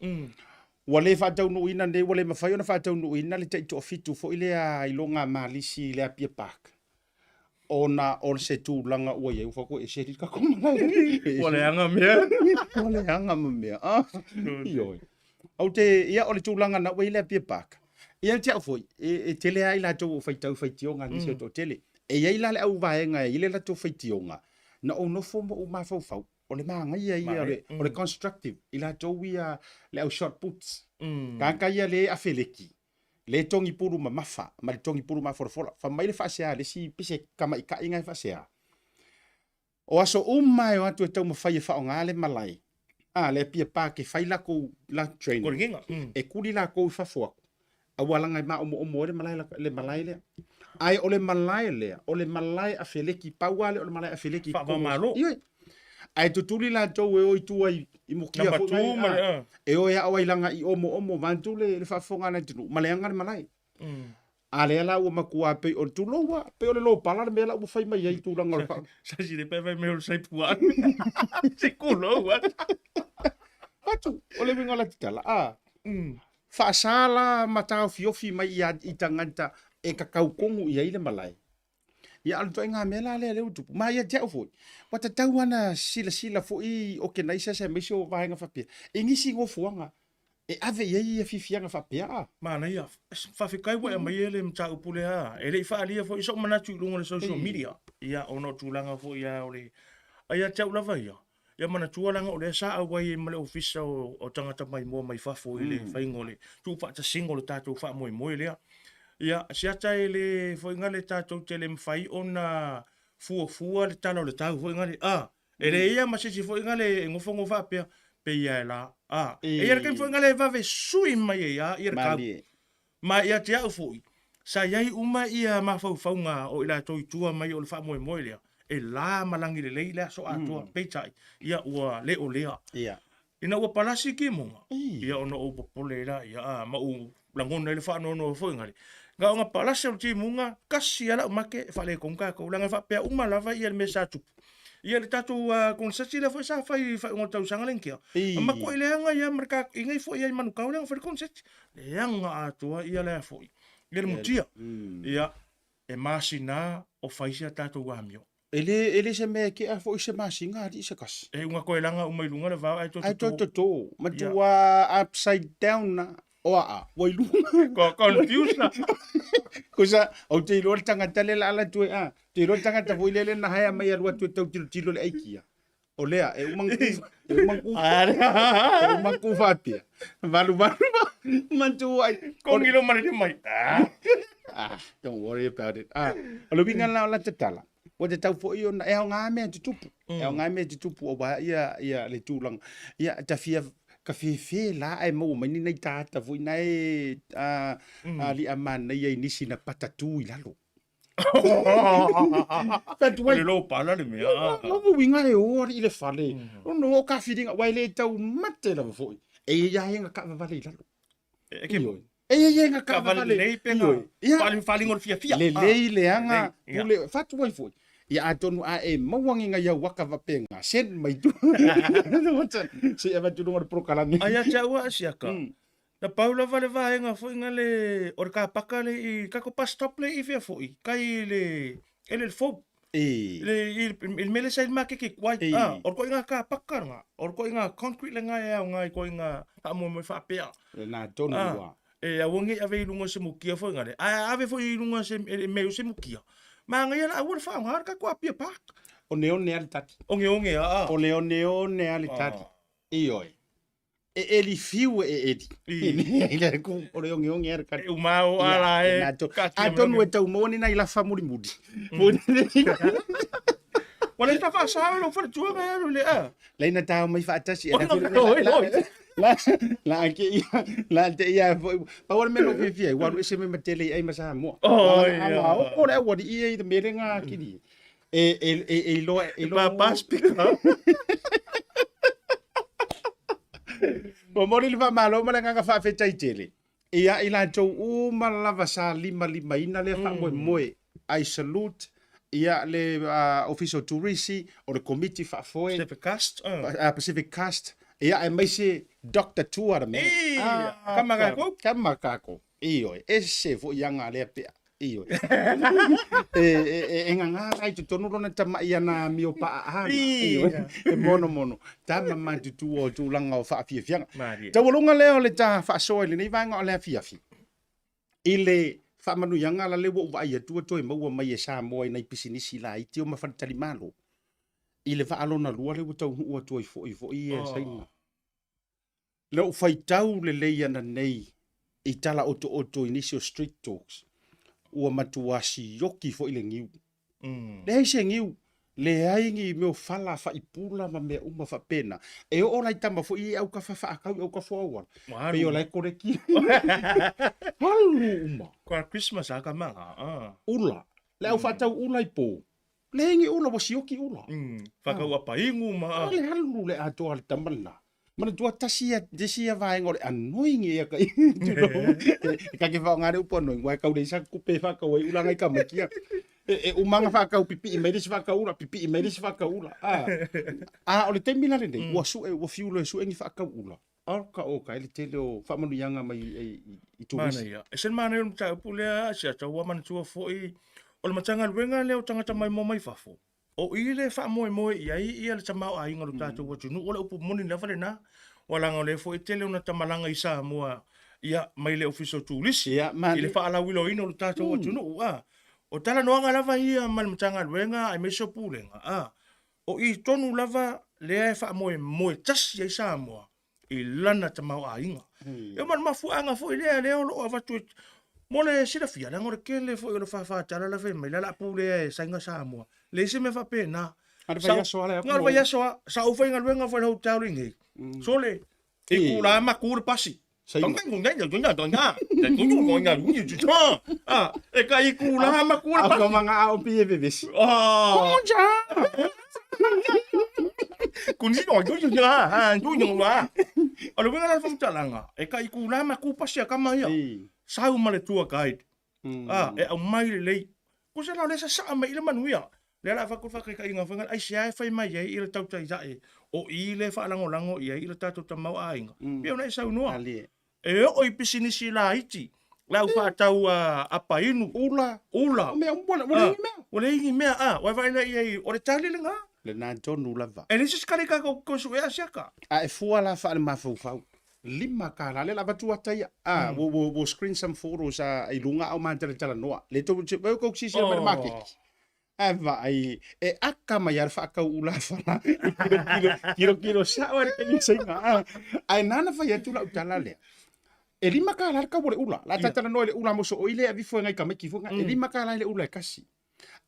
Speaker 1: Wale fa tau no ina ne wale mafai ona fa tau no ina le te to fitu fo ile a ilonga malisi le a pie park. Ona on se tu langa ua ye fa ko e se ka ko
Speaker 9: wale anga
Speaker 1: mea iyo au te ia ole tu langa na wile pie park ia te foi e tele ai la to fai tionga ni se to tele e ia la au vaenga ile la to fai tionga na o no fo mo ma fo ole manga ia ole constructive ila to wia le au short puts ka ia le afeleki le tongi puru ma mafa ma le tongi puru ma fola fa mai le fa sea le si pise kama ika inga fa sea o aso mai o atu e tau ma fai fa ngale malai le pia pa ke fai la ko la training e kuli la ko fa fo a wala ngai ma o le malai le ai o le malai a feleki pauale o le malai a feleki
Speaker 10: fa malo
Speaker 1: ai tutuli la tau e oi tua i mukia fo e o ya o ilanga i omo vantule le fa fonga na tinu maleanga le malai ale ala o makua pe o tulo wa pe o le lo pala me la o fai mai ai tu langa fa
Speaker 10: sa si le pe me o sai pua se kulo wa
Speaker 1: atu o le winga la tala fa sala mata fiofi mai i tanganta e kakau kongu i ai le malai ia alto nga mela le utu ma ia te fo wata tauana sila fo i o ke naisa se me so va nga fa pe ingisi ngo fuanga e ave ia fifianga fa pe
Speaker 10: mana ia fa fikai wa mai ele mta upule ha ele fa alia fo iso mana tu lungo le social media ia ono tulanga fo ia ole ia te ula vai ia mana tualanga o le sa awai e male ofisa o tangata mai mo mai fa fo ile fa ingole tu fa ta single tatu fa mo le ia siata ele foi ngale tatou tele mfai ona fua le talo le tau foi ngale ele ia masisi foi ngale ngofongo va pe ia la ia ke foi ngale va ve sui mai ia ka ma ia te au foi sa ia uma ia mafau nga o ila toi tua mai o le fa mo le e la malangi le leila so atua peitai ia ua le o lea
Speaker 1: ia
Speaker 10: ina ua palasi ki mo ia ona o popolera ia ma u langona le fa no foi ngale ga nga palasi o timunga kasi ala make fa le konka ko langa fa pe uma lava ia me sa tu ia le tatu konsesi le foi sa fai fa ngota usanga lenkia ma ko ile nga ia merka ingai foi ia manu ka le fa konsesi le nga atua ia le foi le mutia ia e masina o faisia tatu wa mio
Speaker 1: ele se me ke a foi se masinga di se kas
Speaker 10: e nga ko langa uma ilunga le va ai
Speaker 1: to ma tu upside down na wai lu
Speaker 10: ko confuse na
Speaker 1: cosa o te ro tanga tele la tu te ro tanga ta foi le na haya mai ro tu tilo le aikia o lea e mangu fapia valu mantu ai
Speaker 10: kongilo mai
Speaker 1: don't worry about it lo binga la tetala o te tau fo io na e nga me tupu o ba ia le tulang ia tafia ka fe la ai mo mai nei tata foi nai ali amana ia inisi na patatu i lalo
Speaker 10: le lo pala le me
Speaker 1: no winga e ora i le fale no ka fidinga wai le tau mate la foi e ia nga ka vale lalo
Speaker 10: e ke mo
Speaker 1: ia nga ka vale
Speaker 10: le penga fali ngol fia
Speaker 1: le anga pule fatu wai foi ia atonu e mawangi nga ia waka vapenga sen mai tu se ava tu no prokalami
Speaker 10: aya chawa siaka na paula vale vaenga foi ngale or ka pakale I ka ko pas stop le I fia foi kai le fo il mele sai ma ke kwai or ko nga ka pakanga or ko nga concrete le nga ia nga ko nga ta mo fa pea
Speaker 1: na tonu wa
Speaker 10: e awongi ave lunga se mukia foi ngale ave foi lunga se me se mukia ma ngai la awur fa ngar ka ko apia pak
Speaker 1: o neo ali tati
Speaker 10: o
Speaker 1: neo ali tati ioi eli fiu edi ile ku o nge er ka
Speaker 10: u mau ala
Speaker 1: atonu e tau moni na ila famuri mudi
Speaker 10: wala ta fa sa lo fa tu ga le
Speaker 1: le na ta mai fa tasi la ke la te ia pa wala me no fi wa se me matele ai masa mo o le wa di e me nga kini lo
Speaker 10: pas pika
Speaker 1: o mori le fa malo ma nga fa fe tai tele ia ila to u malava sa lima ina le fa mo I salute ia le official tourist o le committee fa foi Pacific Cast ia e mai se Dr. Tuara me kamaka io ese fo yanga le pe io nga ai tu no na tama ia na mi o pa io mono tama ma tu o tu langa o fa fia ta wolunga leo le ta fa so le nei vanga o le fia ile fa manu yanga la le wo vai tu to mo mai e sa mo nei pisinisi la I ti o ma fa tali malo ile va alona lua le tau hu tu fo I sai le fai tau le ia na nei I tala oto initial street talks. Ua matuasi yoki fo ile ngiu. Le hai se ngiu. Le hai ngi meo fala fa ipula ma mea uma fa pena. E o lai tama fo i au ka fa akau au ka fo awal. Pe o lai kore ki. Halu uma.
Speaker 10: Kwa Christmas aka manga.
Speaker 1: Ula. Le au fatau ula i po. Le ngi ula wasi yoki ula.
Speaker 10: Whakau apa ingu ma.
Speaker 1: Le halu le ato al tamana. Mana tua tasia desia vai ngore annoying e ka. Ka ke fa ngare upo no ngwa ka ule sa kupe fa ka ula ngai ka makia. E umanga fa ka pipi i meris fa ka ula pipi i meris fa ka ula. Ole temila le nei. Wa su e wa fiulo su engi fa ka ula. O ka ele tele o fa manu yanga mai i tu.
Speaker 10: Mana ia. E sen mana eu ta pulea sia ta wa man tua foi. Ole matanga luenga leo tangata mai mo mai fafo. O ile fa mo ia le tamau ai ngaru tatu wa tunu ola upu moni na fale na wala ngole fo tele una tamalanga i Samoa ia mai le official tourist ile fa ala wilo ino tatu wa tunu o tala no nga lava ia mal mtanga luenga ai meso pulenga o I tonu lava le fa mo tas ia Samoa I lana tamau ai nga e man mafu anga fo ile le o avatu mole sira fia la ngore kele fo yo fa tala la fe mai la pule sanga Samoa le se me fa pena
Speaker 1: Arva so ala
Speaker 10: ngal va so sa u fa ngal wenga fa hotel ring sole e kula ma kur pasi tonga ngunga ngunga tonga ngunga ngunga e ka I kula ma kur pasi
Speaker 1: ko manga au pie bebes
Speaker 10: konja kunzi no ngunga alo wenga la fa talanga e ka I kula ma kur pasi ka mai sa u male tua guide e au mai le ko se la le sa mai le manuia le la fa ko fa ka inga fa ai sia fa mai ai ile tautai jae o ile fa lango ia ile tatu tamau ainga pe ona sa no e o I pisini si la iti la fa tau apa inu ula
Speaker 1: me
Speaker 10: ole ngi me wa va ina ia o le tali lenga
Speaker 1: le na tonu lava
Speaker 10: e nisi skali ka ko su e asiaka
Speaker 1: e fu ala fa ma fu lima kala le lava tu atai wo screen some photos I lunga au man tala noa le to ko si se market Vaai e aka mai ar fa ka ula fa kilo sa wa ke ni singa ai nana fa ya tu la utala le e lima kala ka bole ula la tata no le ula mo so ile avi fo ngai ka me ki fo e lima kala le ula kasi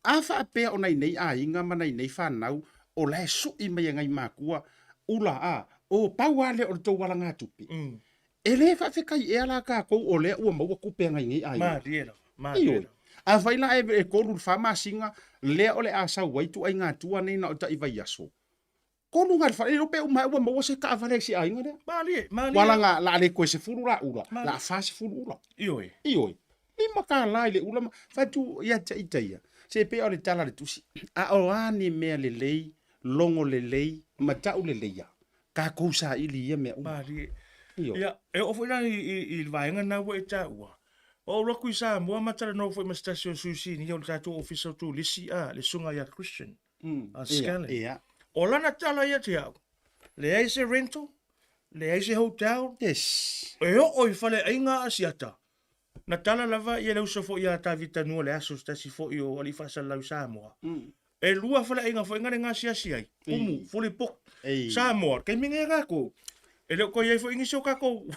Speaker 1: afa pe ona nei inga mana nei fa nau o la su I mai ngai makua ula o pauale o to wala nga tupi ele fa fe kai e ala ka ko o le o mo ku pe ngai ai
Speaker 10: ma
Speaker 1: a faila e ko lu fa ma singa le ole a sa wai tu ai nga tua nei na o ta iva yaso ko lu ngar fa e pe o mo se ka fa le si ai ngade
Speaker 10: mali
Speaker 1: wala nga la le ko se fulu la ula la fa se fulu ula
Speaker 10: ioi
Speaker 1: ni maka la le ula fa tu ya ta itaia se pe ole tala le tusi a o ani me le lei longo le lei mata u le leia ka ko sa ili ye me
Speaker 10: mali ia e o foi I vai nga na we ta wa o lo ku sa mo matara no foi ma station sushi ni o tatu official tu lisi le sunga ya Christian scan o lana tala ia te au le ai se rental le ai se hotel
Speaker 1: yes
Speaker 10: e o I fale ainga asiata na tala lava ia le uso fo ia ta vita no le aso stasi fo io ali fa sa la Samoa e lua fale ainga fo inga nga sia ai umu fole pok Samoa ke minga ko e le ko ia fo ingi so ka ko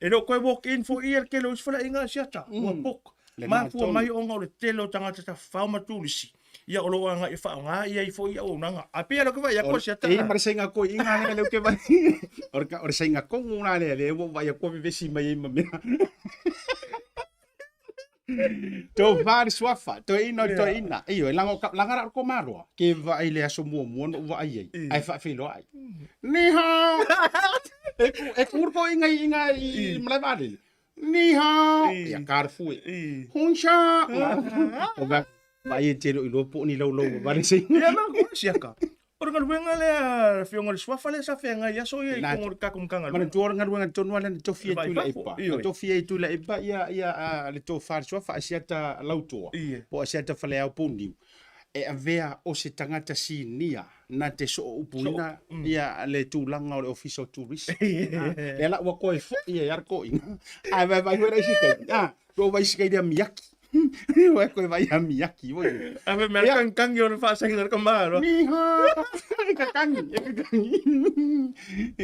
Speaker 10: e lo ko walk in fo ia ke lo fala inga siata wa pok ma fu mai o ngau le telo tanga ta fa ma tulisi ia o lo nga e fa nga ia fo ia o nga ape lo ko va ia ko siata
Speaker 1: e mar senga ko inga le ke va or senga ko una le va ia ko vesi mai me to var swafa to ina io langa ko marwa ke va ile aso mo va ai fa filo ai ni ha e kurko inga mala vale ni ha ya karfu hunsha o va vai telo ilo po ni lo vale sei
Speaker 10: ya na ko siaka Ora ngal wenga le fionga swafa le sa fenga ya so ye ko ka kum kanga.
Speaker 1: Mana tuor ngal wenga tonu ale to fie tu la epa. To fie tu la epa ya le to far swafa asiata lautoa. Po asiata fale au puni. E avea o se tangata si nia na te so upuina ya le tulanga o le official tourist. Le la wa ko fo ya yar ko ina. Ai vai vai hora si kai. Do vai si kai dia miyaki. Wa koe vai a miyaki wo.
Speaker 10: Ave me kan kang yo fa sang na kamaro.
Speaker 1: Ni ha. Ka kangi.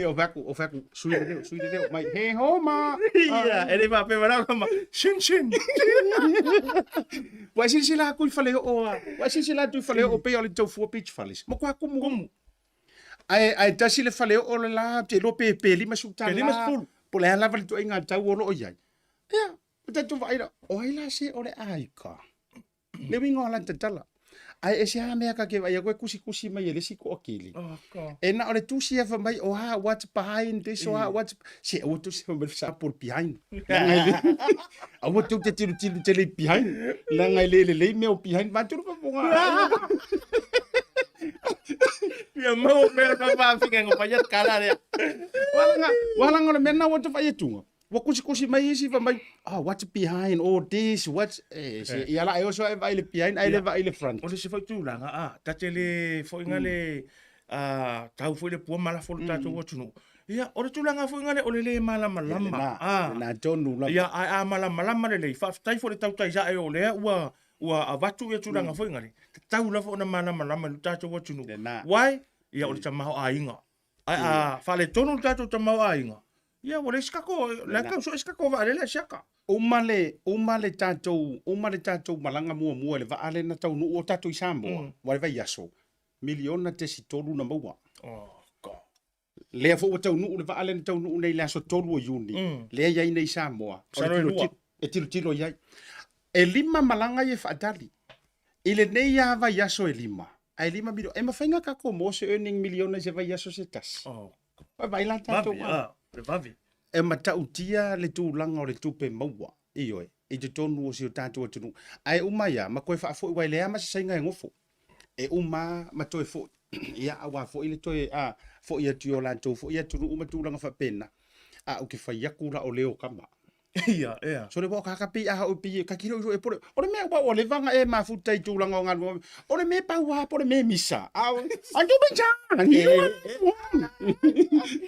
Speaker 1: O vaku sui de mai he homa.
Speaker 10: Ia, ele va pe mara kama. Shin.
Speaker 1: Wa sila ku fale o. Wa sila tu fale o pe o le tau fu pitch falis. Mo kwa kumu. Ai tasi le fale o le la te lo pe lima su ta.
Speaker 10: Lima su.
Speaker 1: Po le la vale to inga tau o lo ia. Ya, ta tu vai la. O ila se o le ai ka. Le wingo la tala. Ai ese ha mea ka ke vai ko kusi mai le siko akili. E na ole tu sia fa mai o ha what's behind this o ha what's se o tu se me sa por behind. A o tu te le behind. La ngai le me o behind va tu pa bonga.
Speaker 10: Ya mau me pa fica ngo pa kala ya.
Speaker 1: Wala ngona mena o tu fa yetunga. Wa kusi mai isi fa mai what's behind all this what's ia la eu so vai le behind ai le vai le front
Speaker 10: o le se foi tu langa ta tele foi ngale tau foi le pua mala fo ta tu tunu ia o le tu langa foi ngale o le mala malama
Speaker 1: na tonu la
Speaker 10: ia a mala malama le fa tai fo le tautai ja e o le ua avatu e tu langa foi ngale tau la fo na mala malama ta tu tunu wai ia o le tamao ainga fa le tonu ta tu tamao ainga ia o le skako la ka so skako va le shaka
Speaker 1: umale tatou malanga mua le vaale na tau nu o tatou Samoa wale vai yaso miliona te si tolu na maua le fo o tau nu le vaale na tau nu nei la so tolu o yuni le ia nei Samoa e tilo ia e lima malanga ye fatali ile nei ya vai yaso e lima ai lima milo e mafainga ka ko mo se earning miliona se vai yaso se tas vai la tatou
Speaker 10: Vavi.
Speaker 1: E matautia le tūlanga o le tupe maua. Ioe. I te tonu o si o tātou atunu. Ai umaya, ma koe wha fo i wai lea ma se sainga e ngofo. E uma ma toe fo. Ia awa fo i le toe fo i atu o lantou fo i atunu uma tūlanga wha pena. Uke whai akura o leo kama.
Speaker 10: Ia.
Speaker 1: So le waka kapi o pi ka kiro e pore. O le mea o le vanga e ma futa i tūlanga o nganu. O le mea pau po le mea misa. Andu benja.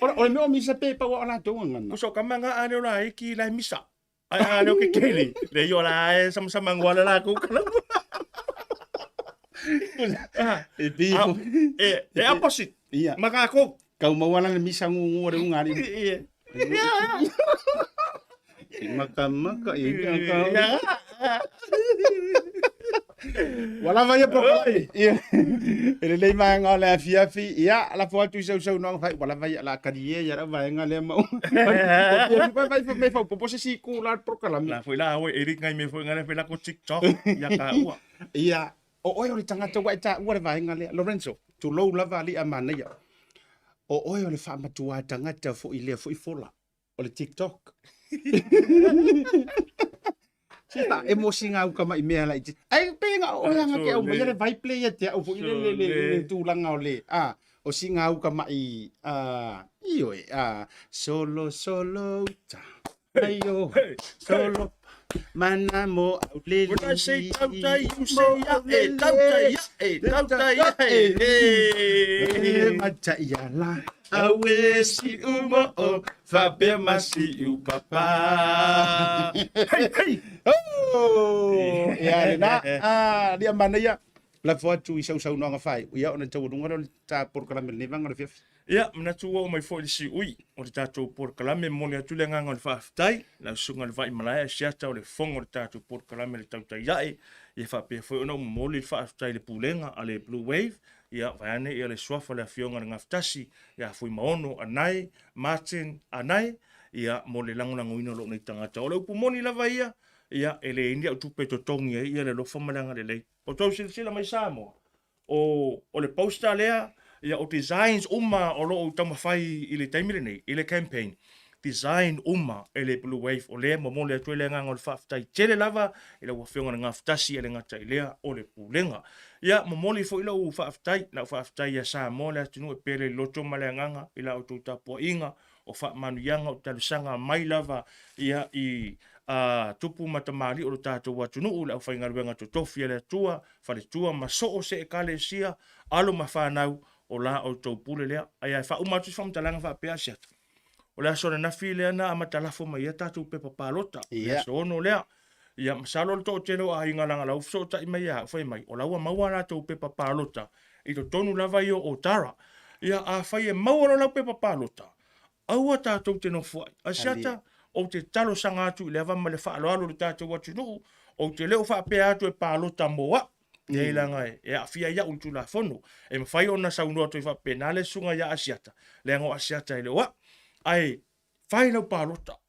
Speaker 1: O le mea misa pe pau o la tonga ngana.
Speaker 10: So kamanga ane o la iki la misa. Ai ane o ke keli. Le yo la e sama ngwala la ku kana.
Speaker 1: E bipo.
Speaker 10: E opposite.
Speaker 1: Ia.
Speaker 10: Maka ko.
Speaker 1: Kau mawala le misa ngungu o le ungari. Ia. Maka ika wala vai po ia ele le mai nga le afiafi ia la fo tu so no vai wala vai la kadie ya vai nga le mau vai me fa po se si ku la proclam
Speaker 10: la foi la o eric ngai me foi nga le la ko TikTok ya ka ua
Speaker 1: ia o le tangata wa ta wa vai nga le Lorenzo tu lo la vali amana ya o le fa matua tangata fo ile fo fola o le TikTok Sita emosinga u kama imea la iti. Ai penga o nga ke o mai vai play te o fo le tu langa o le. O singa u kama i io solo ta. Ayo solo manamo au le.
Speaker 10: When I say tautai, you say tautai.
Speaker 1: Mata ia la. Awe si umo o fabe masi u papa. Hey. Oh. Ya na. Dia mana ya? La foto i sau no nga fai. Ia ona tau runga ta por kala me vanga le fef.
Speaker 10: Ia, mna tua o mai foi si ui. O le tatou por kala me moni atu le nganga le faaftai. La sunga le vai malaya sia tau le fongo le tatou por kala me le tautai iae. Ia fa pe foi ona moli le faaftai le pulenga a le Bluwave. Ia vaiane ia le swafa le afionga ngā ftasi, ia fui maono anai, Martin anai, ia mo le langolango ino lo nei tangata. O le upu moni lava ia ele india utupe to tongi ia le lofa malanga le lei. O tau sila mai Samoa. O le poster lea, ia o designs uma o lo o tamawhai i le taimile nei, i le campaign. Design uma ele Bluwave o lea mo le atu le nganga o le whaftai tele lava i le wafionga ngā ftasi ele ngata i lea o le pulenga. Ia momoli fo ila u whaftai na whaftai ia Samoa le atinu e pele loto male nganga i la o tau tapua inga o wha manu ianga o talusanga mai lava ia i tupu matamari o tātou watunu u la u whaingaruenga to tofi ele atua whale tua maso o se e kale sia alo ma whanau o la o tau pule lea ai ai wha umatu whamtalanga wha pea siatu. O lea sore na fi lea na ama talafo mai ia tātou pepa palota. Ia so ono lea. ia masalo le to tele a inga langa lau so ta mai ya fai mai o laua maua la to pe papalota I to tonu lava yo o tara ia a fai e maua la pe papalota aua tatou te no fuai a siata o te talo sanga atu I le ava ma le wha alo le tatou watu nuu o te leo wha pe atu e palota moa Nei langa e a fia ia untu la fono e mawhai ona saunua to I wha pe nale sunga ia asiata le ango asiata I le wa ai whai lau palota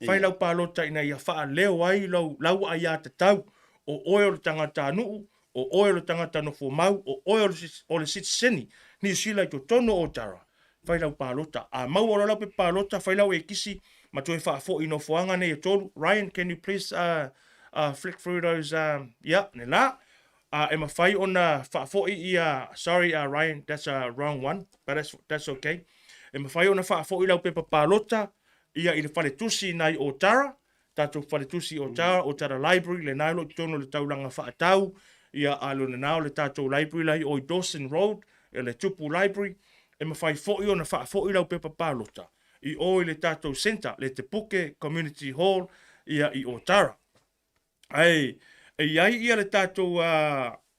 Speaker 10: Whai lau palota ina ia wha leo ai lau ai a te tau o oe o le tangata nuu o oe o le tangata no fu mau o oe o le citizeni ni sila I to tono o tara Whai lau palota a mau o lau pe palota whai lau e kisi ma tu e wha fo ino fuanga nei e tolu Ryan can you please flick through those yeah ne la e ma whai ona wha fo sorry Ryan that's a wrong one but that's okay e ma whai ona wha fo I lau pe palota ia I le whale tusi nai o tara, tātou whale tusi o tara library, le nailo tono le taulanga whaatau, ia alo le nao le tātou library lai o I Dawson Road, e le tupu library, e ma whai fo I ona wha fo I lau pepa pālota, I o le tātou center, le te puke community hall, ia I o tara. Ai, e iai ia le tātou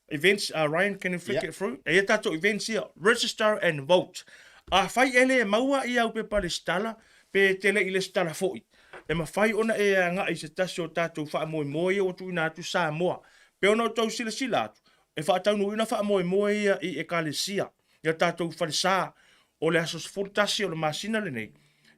Speaker 10: events, Ryan, can you flick it through? E ia tātou events ia, register and vote. A whai ele e maua I au pepa le stala, pe tele I le stala foi. E ma whai ona e anga I se tasi o tātou wha moe moe o tu ina atu Samoa. Pe ona o tau sila sila atu. E wha tau no ina wha moe moe ia I e kalesia. Ia tātou whale sā. O le asos full tasi o le masina le nei.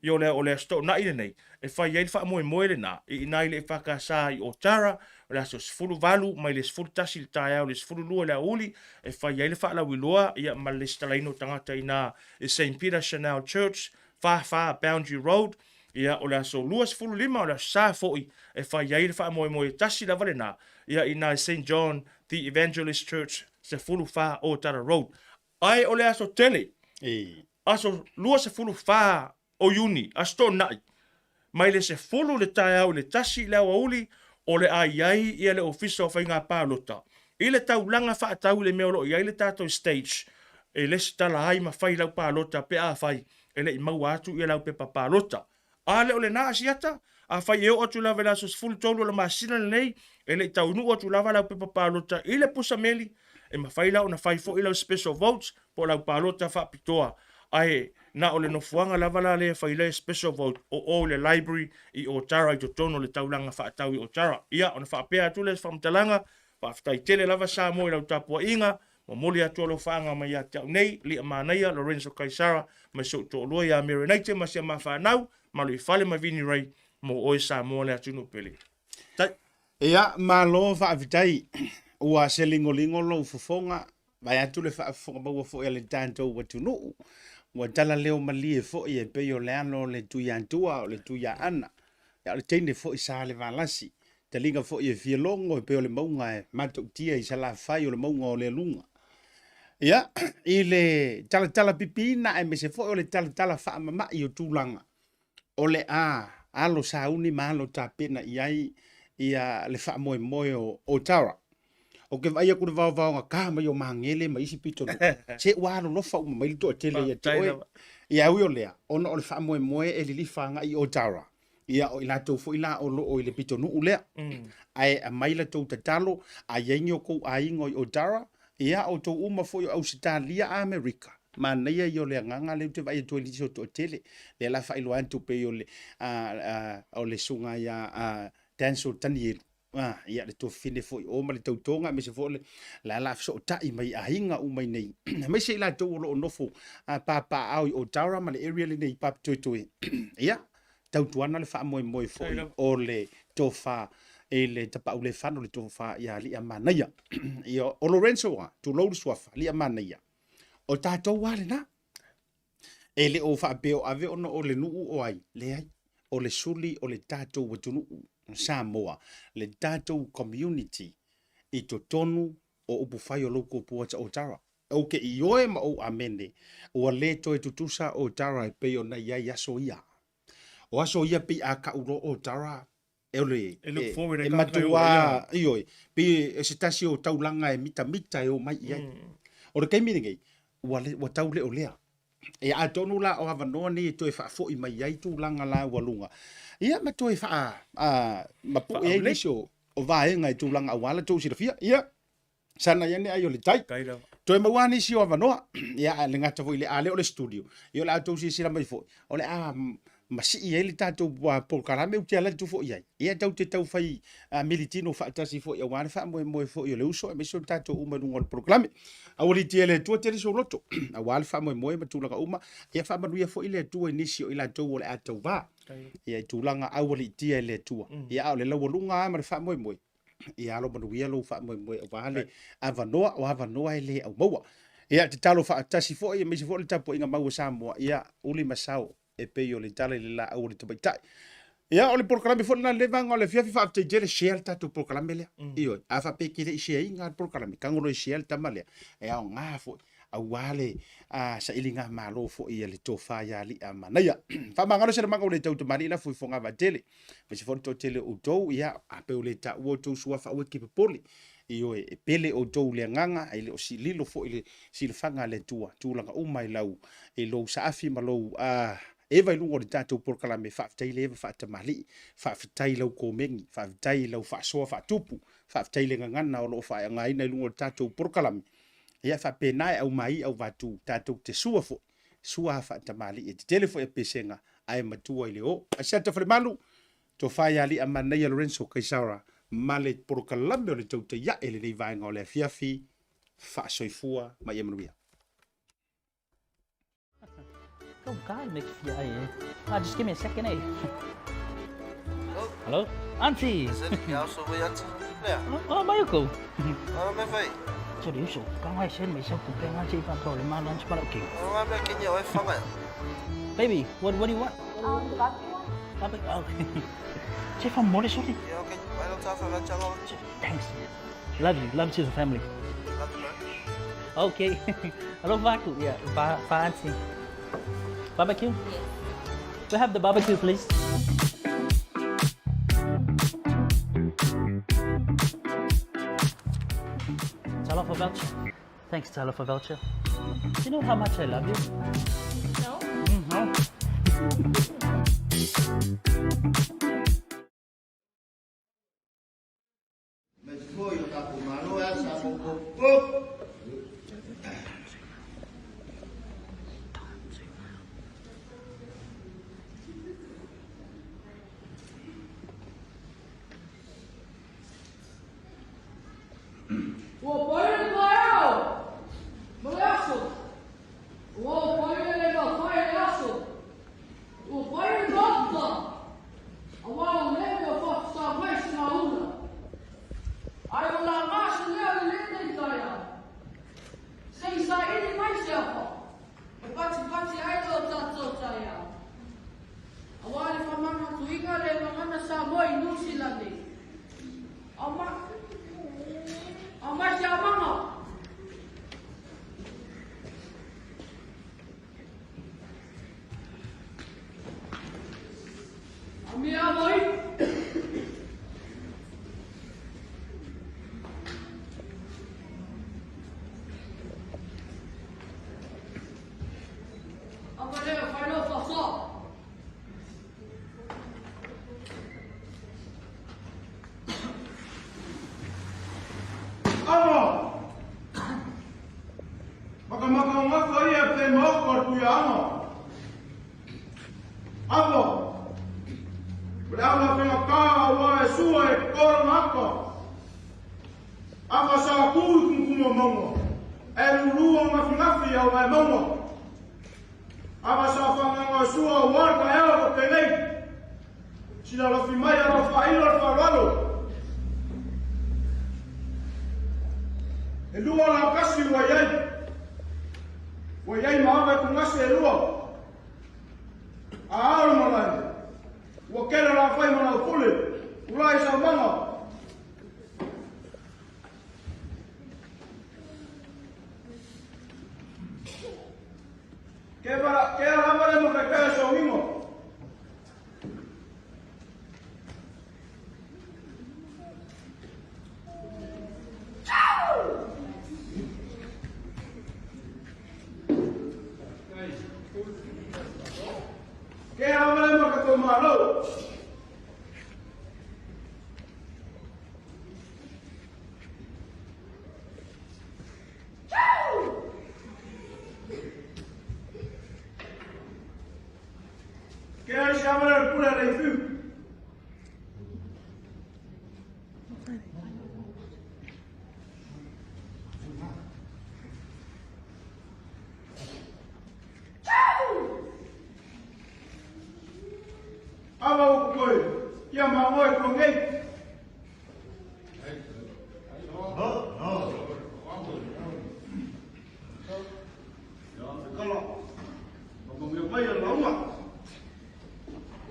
Speaker 10: I o le asto na I le nei. E whai iei wha moe moe le na. I nai le whaka sā I o tara. O le asos full valu. Mai le full tasi le tae au le full lua le auli. E whai iei le wha lau iloa. Ia ma le stalaino tangata ina I St. Peter Chanel Church. Far Boundary Road ia o le aso luas fulu lima o le sa foi e whai iai le wha moe tasi la vale na ia I na St. John the Evangelist Church se fulu wha o Tara Road ai o le aso tele aso luas se fulu wha o uni asto nai mai le se fulu le tae au le tasi le au uli o le ai iai ia le ofisa o whainga pālota I le taulanga wha tau le meolo iai le tātou stage e le stala ai ma whai lau pālota pe a whai ele I mau atu ia lau pe papalota. A le o le na asiata, a whai eo atu lava la sos fulu tolu la masina le nei, ele I taunu atu lava lau pe papalota I le pusa meli, e ma whai lau na whai fo I lau special votes, po lau palota wha pitoa. Ae, na o le no fuanga lava la le whai le special vote o le library I o tara I to tono le taulanga wha atau I o tara. Ia, o na wha apea atu le whamtalanga, wha aftai tele lava sa mo I lau tapua inga, mo moli atu alo whaanga mai a tau nei, li a mānaia, Lorenzo Kaisara, mai so to loa ia Merenaite, ma sia ma whanau, ma lui whale ma vini rei, mo oi sa mo le atu no pele. Tai.
Speaker 1: Ia, ma lo whaavitai, ua se lingo lo ufofonga, vai atu le whaafonga maua fo ia le tātou watu nuu, ua tala leo mali e fo ia peo le ano le tuia antua o le tuia ana, ia le teine fo I sa le valasi, te linga fo ia fia longo e peo le maunga e matou tia I sa la whai o le maunga o le lunga. Ia, I le tala pipina e me se fo o le tala wha mama I o tūlanga. O le alo sauni ma alo tāpena iai ia le wha moe o tara. O ke vai aku vau nga ka mai o mangele mai isi pito. Se walo lofa uma mai to tele ia te oe. Ia ui o lea, ona o le wha moe e li whanga I o tara. Ia o ila tau fo ila o lo o le pito nu ulea. Ai a mai la tau tatalo, a yengi o kou a ingo I o tara. Ia o tau uma fo I Australia Amerika. Ma neia I o le nganga le te vai to li so to tele. Le la fa ilo antu pe o le sunga ia danso tanielu. Ia le to fine fo I o ma le tau tonga me se fo le la so tai mai a hinga u mai nei. Me se ila tau lo nofo pa au I o tara ma le area le nei pap toi. Ia tau tuana le fa moe fo o le tofa e le tapa ule fano le tofa ia li amanaia. Ia o Lorenzo wa tu lo swafa li amanaia. O tātou wale na. E le o whaapeo ave ono o le nuu o ai. Le ai. O le suli o le tātou watunu Samoa. Le tātou community. I to tonu o upu whai o loko puata o tara. O ke I oe ma o amene. O a le to e tutusa o tara e peo na iai aso ia. O aso ia pi a ka uro o tara. E matua ioi. Pi se tasi o taulanga e mita e o mai iai. O le kaimine ngei. Wa tau le o lea. E a tonu la o hawa noa ni to e wha fo I mai iai tu langa la walunga. Ia ma to e wha ma po e nisho. o vae ngai tūlanga awala tō sirafia. Ia, sana iane ai o le tai.
Speaker 10: Kaira.
Speaker 1: Toi mawani si o avanoa. Ia, le ngata fo ile ale o le studio. Ia le atau si sira mai fo. O le masi ia le tātou polkarame utia la tu fo ia. Ia tau te tau fai militino whaatasi fo ia wane wha moe fo ia le uso. E meso tātou umanunga le proklame. Awali tia le tua tere so loto. Awale wha moe matulanga uma. Ia wha manuia fo ile tua inisi o ila tau o le atau wā. Ia tūlanga awali tia le tua. Ia au le lawalunga ama le wha moe. Ia alo manuia lo wha moe wale avanoa o avanoa ele au maua. Ia te talo whaatasi fo ia mesi fo le tapo inga maua Samoa. Ia uli masao. E pe yo le tala le la o le tabaitai. Ia o le proklame fo na le vanga o le fiafi fa te jere share tatu proklame le. Io a fa pe kire share inga proklame kangono share tamale. E a nga fo a wale a sa ilinga malo fo ia le tofa ya li a manaya. Fa mangalo se manga o le tau tamari na fo fonga va tele. Me se fo to tele o to ia a pe o le ta o to sua fa o ki pe poli. Io e pele o tou le nganga ai le o sililo fo ile silfanga le tua tulanga o mai lau e lo sa afi malo e vai lungo de tatou porkalame whaafitai le ewa whaatamali, whaafitai lau komengi, whaafitai lau whaasoa whaatupu, whaafitai le ngangana o loo whaanga ina lungo de tatou porkalame. Ia whaapenai au mai au watu tatou te sua fo, sua whaatamali e te telefo e pesenga ai matua i le o. Asiata whalemalu, to whai ali a manai Lorenzo Kaisara, male porkalame o le tau te ia ele nei vaenga o le fiafi, whaasoifua mai emanuia.
Speaker 11: Oh God, makes yeah. Just give me a second, eh? Hello, Auntie. Oh, Mayuko. Cho điều số, có ai xem mấy sao cũng quen chị và thôi mà lunch mà okay. Baby, what do you want?
Speaker 6: The barbecue one?
Speaker 11: Barbecue. Oh. Chị from more sorry. Thanks. Love you to the family. Okay. Hello, Vaku. Yeah, Auntie. Barbecue? Yes. We have the barbecue, please. Tell off a voucher. Thanks, tell off a voucher. Do you know how much I love you?
Speaker 6: No.
Speaker 11: No.
Speaker 10: siapa pula review. Apa koi? Yang mau kau ngai? Kalau ngomong apa yang lama?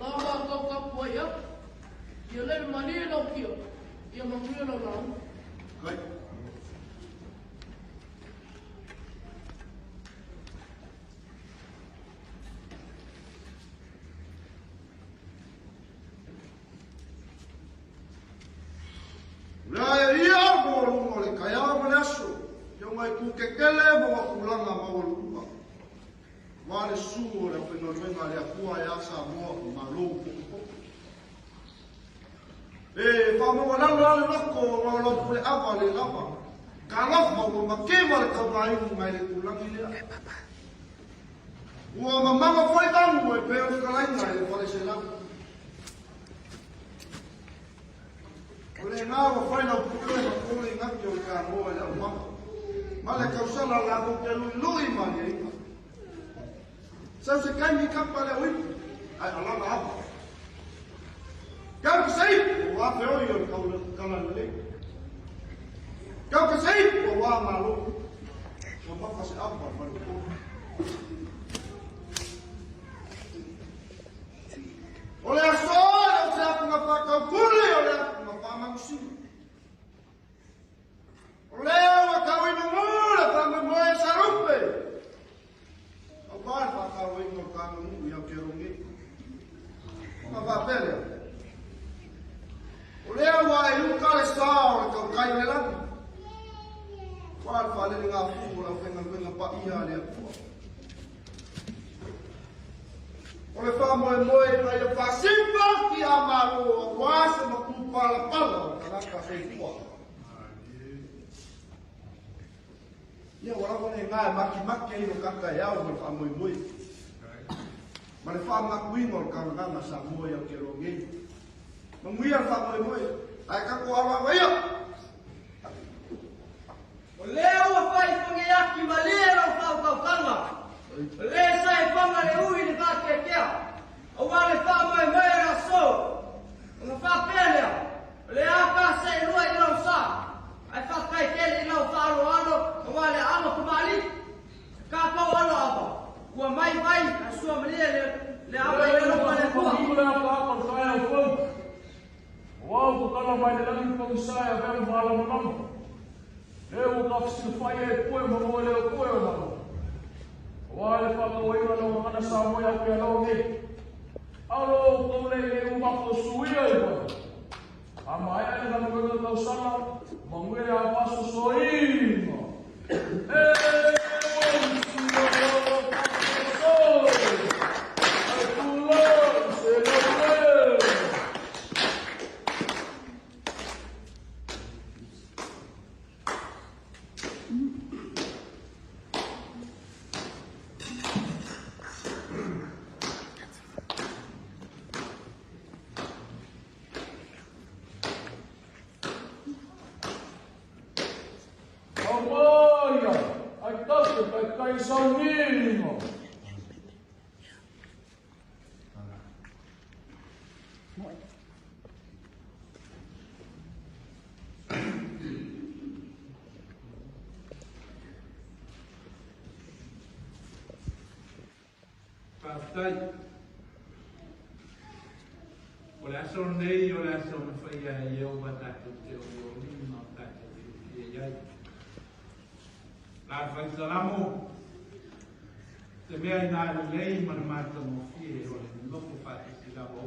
Speaker 12: Lama kau buaya, dia lain mana lau kia, dia menguya lau lau.
Speaker 10: Baik. Lah iya bolong oleh kaya menasu, yang mai kukekele bawa pulang mau lupa. Wale suo le penonwen ale akua ya Samoa malu. Pa mo wala wala loko wala pule apa le lapa. Kalau mau makema le kau mai mai le pulang ini. Wa mama foi bang mo pe o kalai ngai le pole se la. Ole nga wa foi na pule na pule ngai yo ka mo le ma. Male kau sala la ko ke lui mani. Sao se cai mi capa le ui? Ai ala na apa? Kau kesai, wa feo yo kau la le. Kau kesai, wa malu. Apa kasih apa malu? Oleh asal, saya ngapa kau boleh oleh ngapa manusia. Oleh wa kau ini mula tanpa moe sarupe. Vai para o ino caminho e eu quero ir. Uma papelha. O leo vai um calestau que eu caio lá. Qual fala de lá fora, venga para ir ali. Olha para moi para eu fazer que amaro, quase uma culpa la pala, para café fora. Ia ora ko nga maki no kakayao mo fa moi. Mare fa makui no kanga Samoa ya kerongi. Manguia fa moi. Ai ka ko ala waia.
Speaker 12: O leo wa fai fongeaki malero fa kanga. Le sai fanga le ui ni ka kekea. O wale fa moi ra so. Nga fa pele. Le aka sai rua i lo sa. Ai fa kai kele no fa alo wale ama kumali ka pa wala apa wa mai vai asua mele le apa i lo wale ko
Speaker 10: Ile apa ko saya ko. Wa ko kala mai le lang ko saya ka mala mo. Eu ka fisi fai e ko mo le ko mo. Wa le fa ko i lo mana sa mo ya ke lo ni. Alo ko le u ba ko suia e ko. Ama ai le ko ko sala mangwe apa sosoino. Kaisarino.
Speaker 13: Tautai. Oleh asal nei, oleh asal nafaya ia ubatat tu ni Maota tu ia. La fai salamu. Te mea ina lei manamata mo fie oleh noko fati silabo.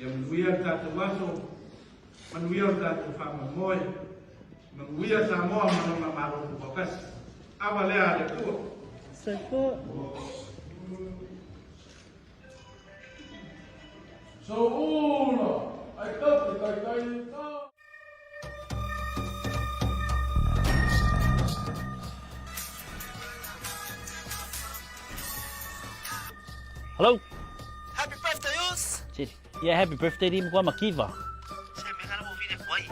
Speaker 13: Ia manuia tatu waso, manuia tatu fama moe, manuia Samoa manama maro kupakas. Aba lea le tua.
Speaker 11: Seko.
Speaker 10: So uno, ai tatu kai.
Speaker 11: Hello?
Speaker 14: Happy birthday, Us!
Speaker 11: Yeah, happy birthday, di mo ko makiva.
Speaker 14: Siyempre ka na mo vine ko ay.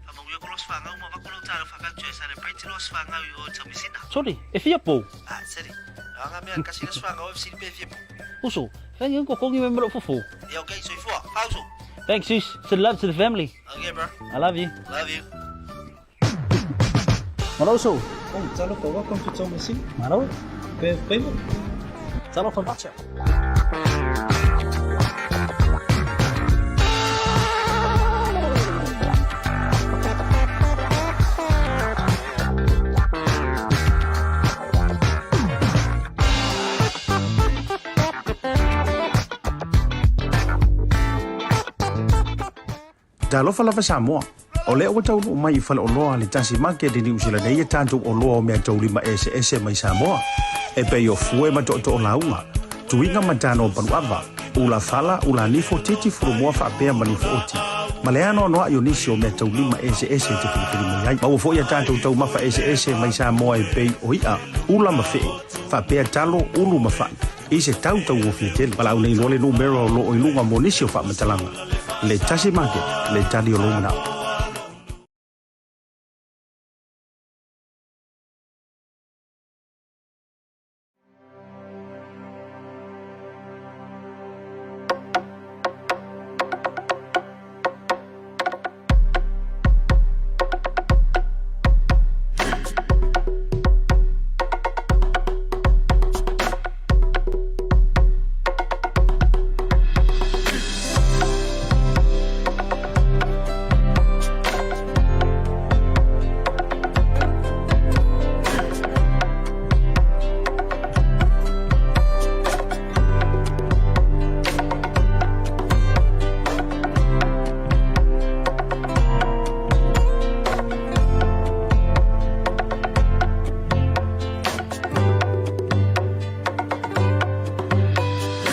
Speaker 14: Amang uyo ko los fangaw mo makulong talo fakag choy celebrate los fangaw yo sa misina.
Speaker 11: Sorry, if you po.
Speaker 14: Ah, sorry. Ang amin kasi los fangaw FC PV po.
Speaker 11: Uso, kaya ko kong member of Fufu.
Speaker 14: Yeah, okay, so ifo. Pauso.
Speaker 11: Thanks, sis. Send love to the family.
Speaker 14: Okay, bro.
Speaker 11: I love you.
Speaker 14: Love you.
Speaker 11: Maroso.
Speaker 15: Oh, talo ko welcome to Tomasi.
Speaker 11: Maro.
Speaker 15: Payment.
Speaker 11: Talo from Pacha.
Speaker 1: Talofa lava Samoa. O leo tau no mai fale o loa le Tasi Market ni usila nei e tantu o loa o mea tau lima ese mai Samoa. E pe o fue ma to o launga. Tuinga matano Bluwave. Ula fala ula nifo titi furumua fa apea manifo oti. Maleano no ayo nisi o mea tau lima ese te pilipili mo yai. Mau fo ia tantu tau mafa ese mai Samoa e pe o ia. Ula mafe. Fa apea talo ulu mafa. Ise tau o fietele. Pala unei lole numero lo o ilunga mo nisi o fa matalanga. Le Tasi Market, le tali o lomana.